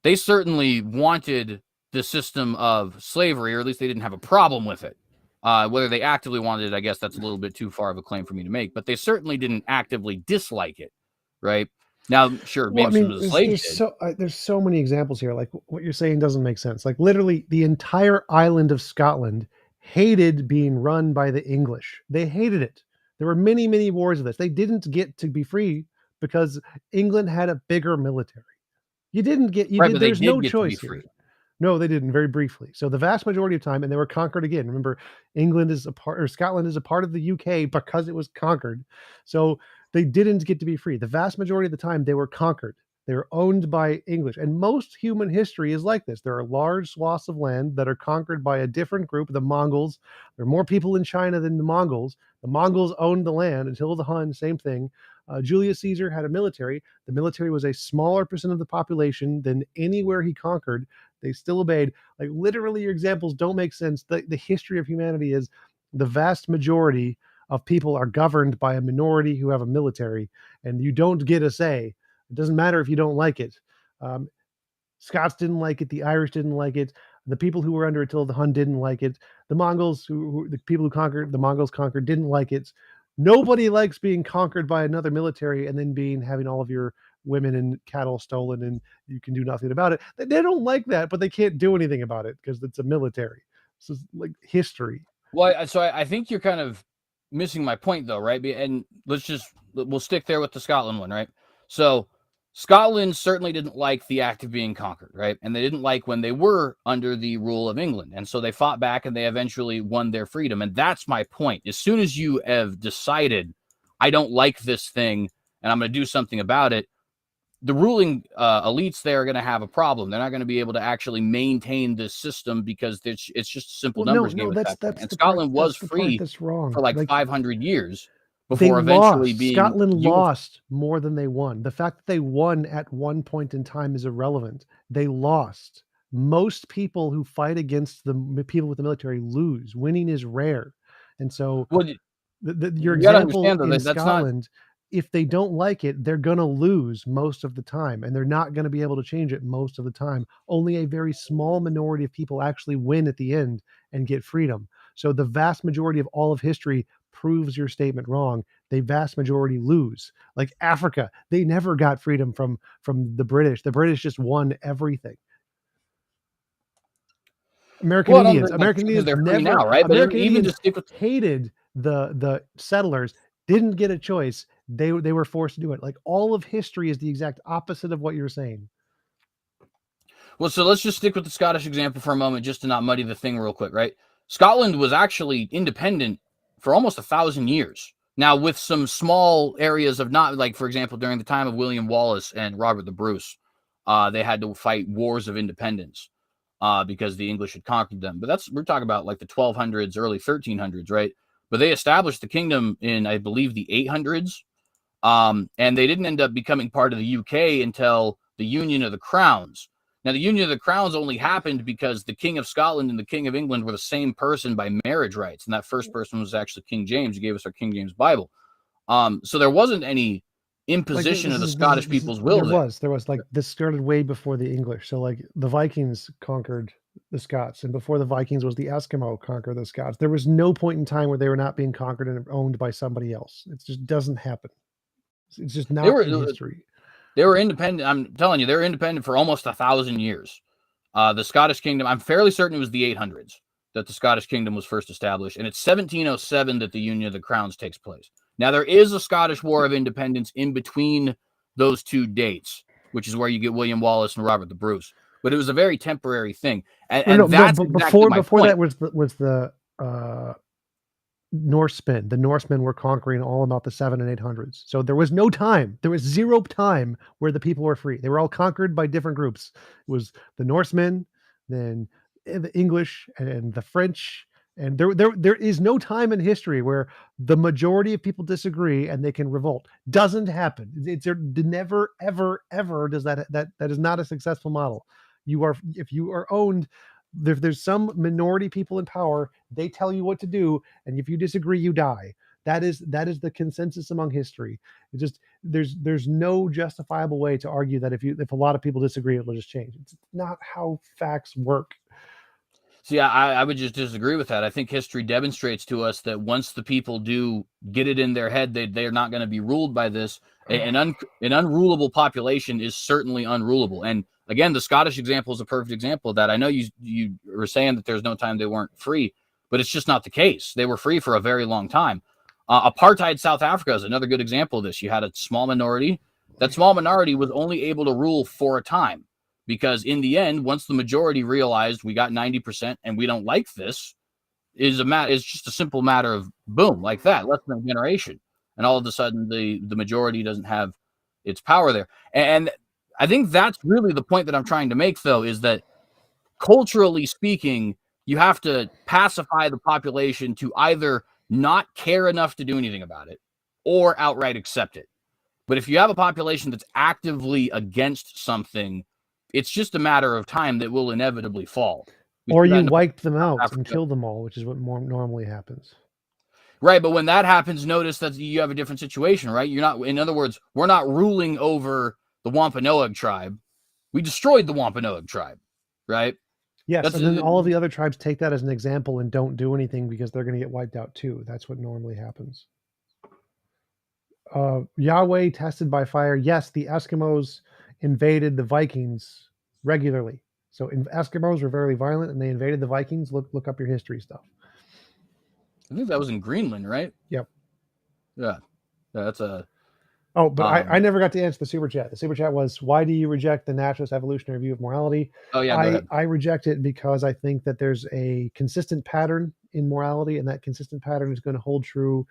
they certainly wanted the system of slavery, or at least they didn't have a problem with it. Whether they actively wanted it, I guess that's a little bit too far of a claim for me to make, but they certainly didn't actively dislike it, right? Now, sure, Well, I maybe some mean, of the slaves did. there's so many examples here. Like what you're saying doesn't make sense. Like literally, the entire island of Scotland hated being run by the English. They hated it. There were many wars of this. They didn't get to be free because England had a bigger military. You didn't get. You Right, did. but they There's did no get to be choice free. here. No, they didn't. Very briefly. So the vast majority of time, and they were conquered again. Remember, England is a part, or Scotland is a part of the UK because it was conquered. So they didn't get to be free. The vast majority of the time, they were conquered. They were owned by English, and most human history is like this. There are large swaths of land that are conquered by a different group, the Mongols. There are more people in China than the Mongols. The Mongols owned the land until the Hun. Same thing. Julius Caesar had a military. The military was a smaller percent of the population than anywhere he conquered. They still obeyed. Like literally, your examples don't make sense. The history of humanity is the vast majority of people are governed by a minority who have a military, and you don't get a say. It doesn't matter if you don't like it. Um, Scots didn't like it. The Irish didn't like it. The people who were under Attila the Hun didn't like it. The Mongols, the people who conquered, the Mongols conquered, didn't like it. Nobody likes being conquered by another military and then having all of your women and cattle stolen and you can do nothing about it. They don't like that, but they can't do anything about it because it's a military. This is like history. Well, I think you're kind of missing my point, though, right? And we'll stick there with the Scotland one, right? So Scotland certainly didn't like the act of being conquered, right? And they didn't like when they were under the rule of England. And so they fought back and they eventually won their freedom. And that's my point. As soon as you have decided, I don't like this thing and I'm going to do something about it, the ruling elites there are going to have a problem. They're not going to be able to actually maintain this system because it's just a simple Well, no, numbers game no, at that point. that's And the part Scotland was free that's for wrong. like Like 500 years they before eventually lost. being Scotland unified. lost more than they won. The fact that they won at one point in time is irrelevant. They lost. Most people who fight against the people with the military lose. Winning is rare. And so Well, your you got to example understand though in that that's not. Scotland, if they don't like it, they're going to lose most of the time and they're not going to be able to change it most of the time. Only a very small minority of people actually win at the end and get freedom. So the vast majority of all of history proves your statement wrong. The vast majority lose. Like Africa, they never got freedom from the British. The British just won everything. American Well, I don't Indians. think that's American true because Indians they're free never. now, right? But American even Indians to stick with. hated the settlers. Didn't get a choice. They were forced to do it. Like all of history is the exact opposite of what you're saying. Well, so let's just stick with the Scottish example for a moment, just to not muddy the thing real quick, right? Scotland was actually independent for almost 1,000 years. Now, with some small areas of not, like, for example, during the time of William Wallace and Robert the Bruce, they had to fight wars of independence because the English had conquered them. But we're talking about like the 1200s, early 1300s, right? But they established the kingdom in, I believe, the 800s. And they didn't end up becoming part of the UK until the Union of the Crowns. Now, the Union of the Crowns only happened because the King of Scotland and the King of England were the same person by marriage rights. And that first person was actually King James, who gave us our King James Bible. So there wasn't any Like imposition of the Scottish people's will there was like this started way before the English. So like the Vikings conquered the Scots, and before the Vikings was the Eskimo conquer the Scots. There was no point in time where they were not being conquered and owned by somebody else. It just doesn't happen. It's just They not were in history. they were independent. I'm telling you, they were independent for almost 1,000 years. The Scottish kingdom, I'm fairly certain it was the 800s that the Scottish kingdom was first established, and it's 1707 that the Union of the Crowns takes place. Now, there is a Scottish War of Independence in between those two dates, which is where you get William Wallace and Robert the Bruce. But it was a very temporary thing, and No. that's But exactly my before point. that was the Norsemen. The Norsemen were conquering all about the 700s and 800s. So there was no time. There was zero time where the people were free. They were all conquered by different groups. It was the Norsemen, then the English and the French. And there is no time in history where the majority of people disagree and they can revolt. Doesn't happen. It's never, ever does that is not a successful model. If you are owned, there's some minority people in power, they tell you what to do, and if you disagree, you die. That is the consensus among history. It just there's no justifiable way to argue that if a lot of people disagree, it'll just change. It's not how facts work. See, I would just disagree with that. I think history demonstrates to us that once the people do get it in their head, they're not going to be ruled by this. An unrulable population is certainly unrulable. And again, the Scottish example is a perfect example of that. I know you were saying that there's no time they weren't free, but it's just not the case. They were free for a very long time. Apartheid South Africa is another good example of this. You had a small minority. That small minority was only able to rule for a time because in the end, once the majority realized we got 90% and we don't like this, is just a simple matter of boom, like that, less than a generation. And all of a sudden the majority doesn't have its power there. And I think that's really the point that I'm trying to make, though, is that culturally speaking, you have to pacify the population to either not care enough to do anything about it or outright accept it. But if you have a population that's actively against something, it's just a matter of time that will inevitably fall. Or you wipe them out and kill them all, which is what more normally happens. Right, but when that happens, notice that you have a different situation, right? You're not, in other words, we're not ruling over the Wampanoag tribe. We destroyed the Wampanoag tribe, right? Yes, and then all of the other tribes take that as an example and don't do anything because they're going to get wiped out too. That's what normally happens. Yahweh tested by fire. Yes, the Eskimos invaded the Vikings regularly. So Eskimos were very violent and they invaded the Vikings. Look up your history stuff. I think that was in Greenland, right? Yep. Yeah. That's a... Oh, but I never got to answer the super chat. The super chat was, why do you reject the naturalist evolutionary view of morality? Oh, yeah, go ahead. I reject it because I think that there's a consistent pattern in morality, and that consistent pattern is going to hold true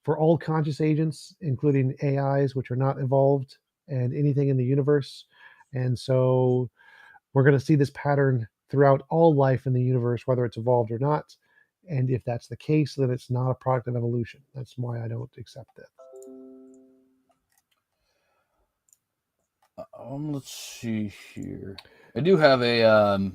for all conscious agents, including AIs, which are not evolved, and anything in the universe. And so we're going to see this pattern throughout all life in the universe, whether it's evolved or not. And if that's the case, then it's not a product of evolution. That's why I don't accept it. Let's see here. I do have a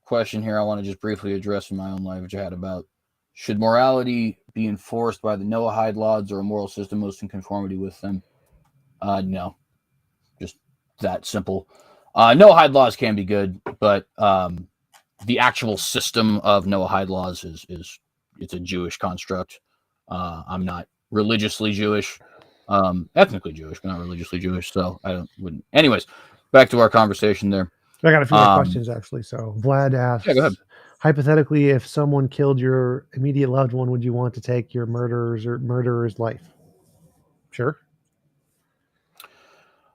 question here I want to just briefly address in my own life, which I had about, should morality be enforced by the Noahide laws or a moral system most in conformity with them? No. Just that simple. Noahide laws can be good, but the actual system of Noahide laws is it's a Jewish construct. I'm not religiously Jewish. Ethnically Jewish, but not religiously Jewish, so wouldn't. Anyways, back to our conversation there. I got a few more questions actually. So Vlad asks, yeah, go ahead. Hypothetically, if someone killed your immediate loved one, would you want to take your murderer's life? Sure.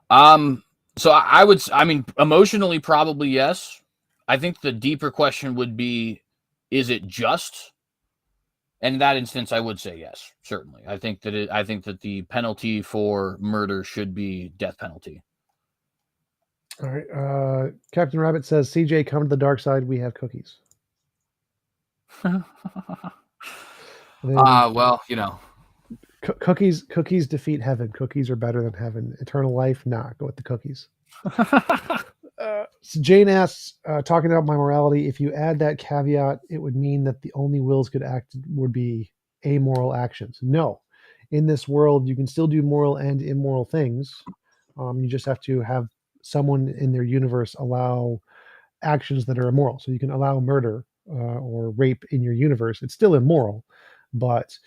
So I mean, emotionally, probably yes. I think the deeper question would be, is it just? And in that instance, I would say yes, certainly. I think that the penalty for murder should be death penalty. All right. Captain Rabbit says, CJ, come to the dark side. We have cookies. Well, you know. Cookies defeat heaven. Cookies are better than heaven. Eternal life, nah, go with the cookies. So Jane asks, talking about my morality, if you add that caveat, it would mean that the only wills could act would be amoral actions. No. In this world, you can still do moral and immoral things. You just have to have someone in their universe allow actions that are immoral. So you can allow murder or rape in your universe. It's still immoral, but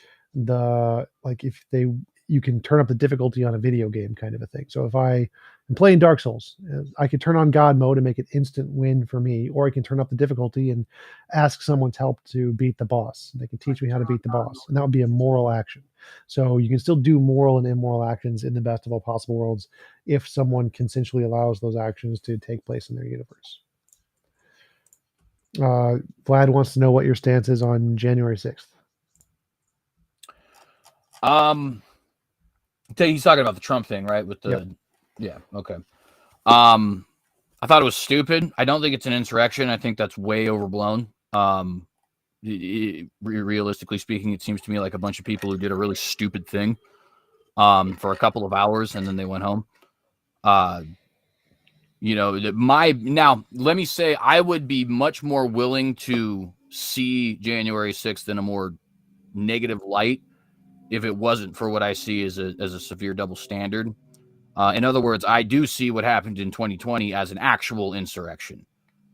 you can turn up the difficulty on a video game kind of a thing. So if I am playing Dark Souls, I could turn on God mode and make it instant win for me, or I can turn up the difficulty and ask someone's help to beat the boss. They can teach me how to beat the boss, and that would be a moral action. So you can still do moral and immoral actions in the best of all possible worlds if someone consensually allows those actions to take place in their universe. Vlad wants to know what your stance is on January 6th. He's talking about the Trump thing, right? With the, yep. Yeah, okay. I thought it was stupid. I don't think it's an insurrection. I think that's way overblown. Realistically speaking, it seems to me like a bunch of people who did a really stupid thing for a couple of hours and then they went home. Now let me say I would be much more willing to see January 6th in a more negative light if it wasn't for what I see as a severe double standard. In other words, I do see what happened in 2020 as an actual insurrection.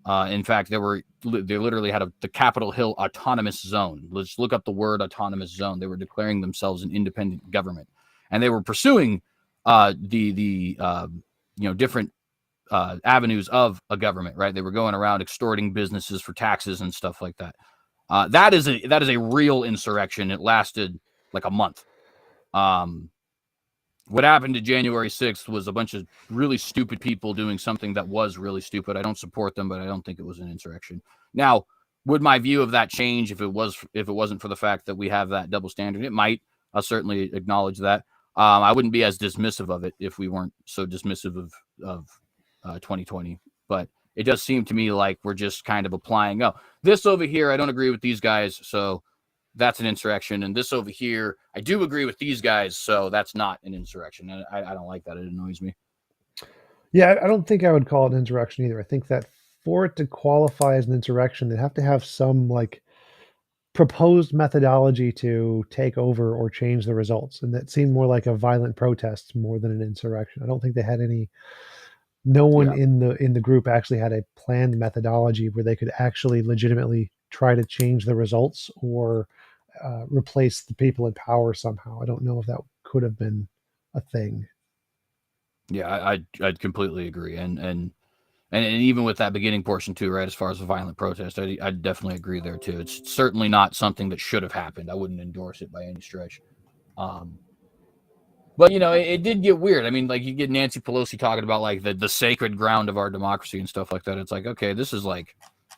In fact, they literally had the Capitol Hill autonomous zone. Let's look up the word autonomous zone. They were declaring themselves an independent government. and they were pursuing different avenues of a government, right? They were going around extorting businesses for taxes and stuff like that. That is a real insurrection. It lasted like a month. What happened to January 6th was a bunch of really stupid people doing something that was really stupid. I don't support them, but I don't think it was an insurrection. Now, would my view of that change if it wasn't for the fact that we have that double standard? It might. I'll certainly acknowledge that. I wouldn't be as dismissive of it if we weren't so dismissive of 2020. But it does seem to me like we're just kind of applying, this over here, I don't agree with these guys, so that's an insurrection. And this over here, I do agree with these guys, so that's not an insurrection. And I don't like that. It annoys me. Yeah, I don't think I would call it an insurrection either. I think that for it to qualify as an insurrection, they have to have some like proposed methodology to take over or change the results. And that seemed more like a violent protest more than an insurrection. I don't think they had any. No one in the group actually had a planned methodology where they could actually legitimately try to change the results or replace the people in power somehow. I don't know if that could have been a thing. Yeah, I'd completely agree. And even with that beginning portion too, right, as far as a violent protest, I definitely agree there too. It's certainly not something that should have happened. I wouldn't endorse it by any stretch. But it did get weird. I mean, like you get Nancy Pelosi talking about like the sacred ground of our democracy and stuff like that. It's like, okay, this is a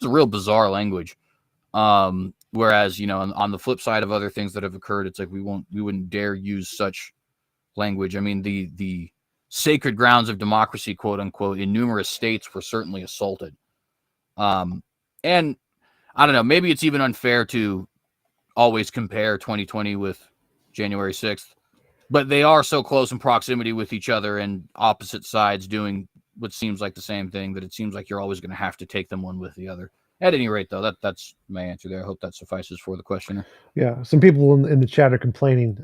real bizarre language. Whereas, on the flip side of other things that have occurred, it's like we wouldn't dare use such language. I mean, the sacred grounds of democracy, quote unquote, in numerous states were certainly assaulted. And I don't know, maybe it's even unfair to always compare 2020 with January 6th, but they are so close in proximity with each other and opposite sides doing what seems like the same thing that it seems like you're always going to have to take them one with the other. At any rate, though, that's my answer there. I hope that suffices for the questioner. Yeah, some people in the chat are complaining.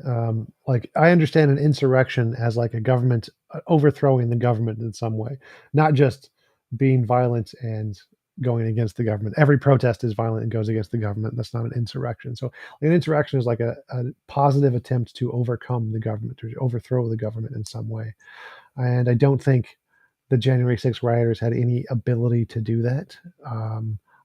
Like, I understand an insurrection as like a government overthrowing the government in some way, not just being violent and going against the government. Every protest is violent and goes against the government. That's not an insurrection. So an insurrection is like a positive attempt to overcome the government or to overthrow the government in some way. And I don't think the January 6th rioters had any ability to do that.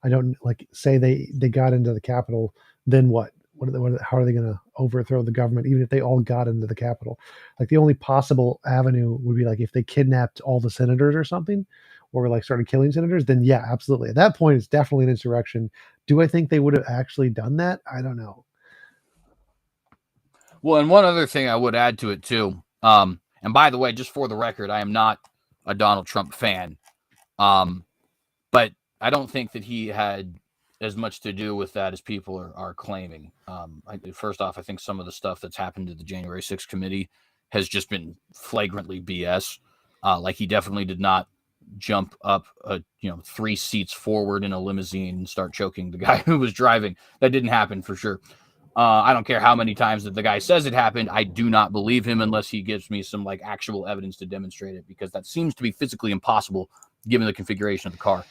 I don't say they got into the Capitol, then what? How are they going to overthrow the government, even if they all got into the Capitol? Like the only possible avenue would be like if they kidnapped all the senators or something, or like started killing senators, then yeah, absolutely. At that point, it's definitely an insurrection. Do I think they would have actually done that? I don't know. Well, and one other thing I would add to it too, and by the way, just for the record, I am not a Donald Trump fan, but I don't think that he had as much to do with that as people are claiming. First off, I think some of the stuff that's happened to the January 6th committee has just been flagrantly BS. Like he definitely did not jump up 3 seats forward in a limousine and start choking the guy who was driving. That didn't happen for sure. I don't care how many times that the guy says it happened. I do not believe him unless he gives me some like actual evidence to demonstrate it, because that seems to be physically impossible given the configuration of the car.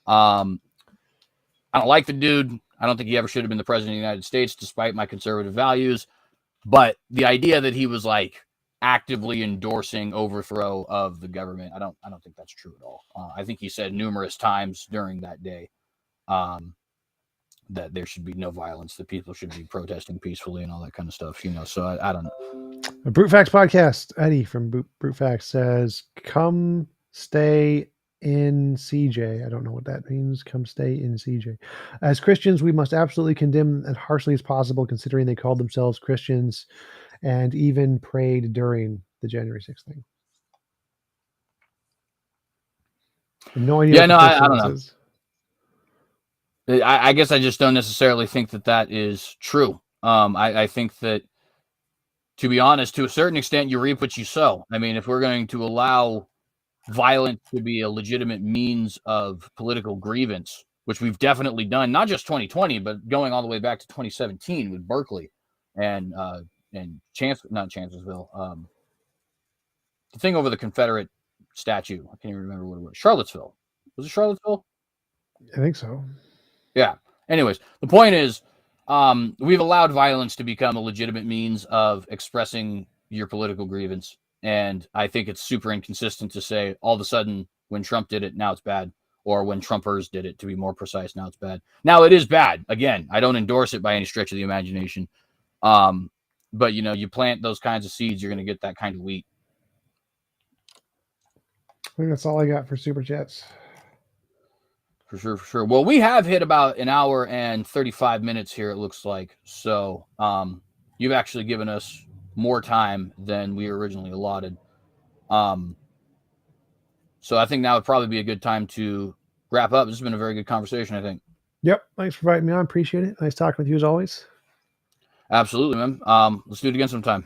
I don't like the dude. I don't think he ever should have been the president of the United States, despite my conservative values. But the idea that he was like actively endorsing overthrow of the government, I don't think that's true at all. I think he said numerous times during that day that there should be no violence, that people should be protesting peacefully and all that kind of stuff. So I don't know. A Brute Facts podcast. Eddie from Brute Facts says, "Come stay in CJ." I don't know what that means. Come stay in CJ. As Christians, we must absolutely condemn as harshly as possible, considering they called themselves Christians and even prayed during the January 6th thing. No idea. Yeah, no, I don't know. I guess I just don't necessarily think that is true. I think that, to be honest, to a certain extent, you reap what you sow. I mean, if we're going to allow violence to be a legitimate means of political grievance, which we've definitely done, not just 2020, but going all the way back to 2017 with Berkeley and not Chancellorsville, the thing over the Confederate statue. I can't even remember what it was. Charlottesville. Was it Charlottesville? I think so. Yeah. Anyways, the point is, we've allowed violence to become a legitimate means of expressing your political grievance. And I think it's super inconsistent to say all of a sudden when Trump did it, now it's bad. Or when Trumpers did it, to be more precise, now it's bad. Now it is bad. Again, I don't endorse it by any stretch of the imagination. But you plant those kinds of seeds, you're going to get that kind of wheat. I think that's all I got for Super Chats. For sure, for sure. Well, we have hit about an hour and 35 minutes here, it looks like. So you've actually given us more time than we originally allotted. So I think now would probably be a good time to wrap up. This has been a very good conversation, I think. Yep. Thanks for inviting me on. Appreciate it. Nice talking with you as always. Absolutely, man. Let's do it again sometime.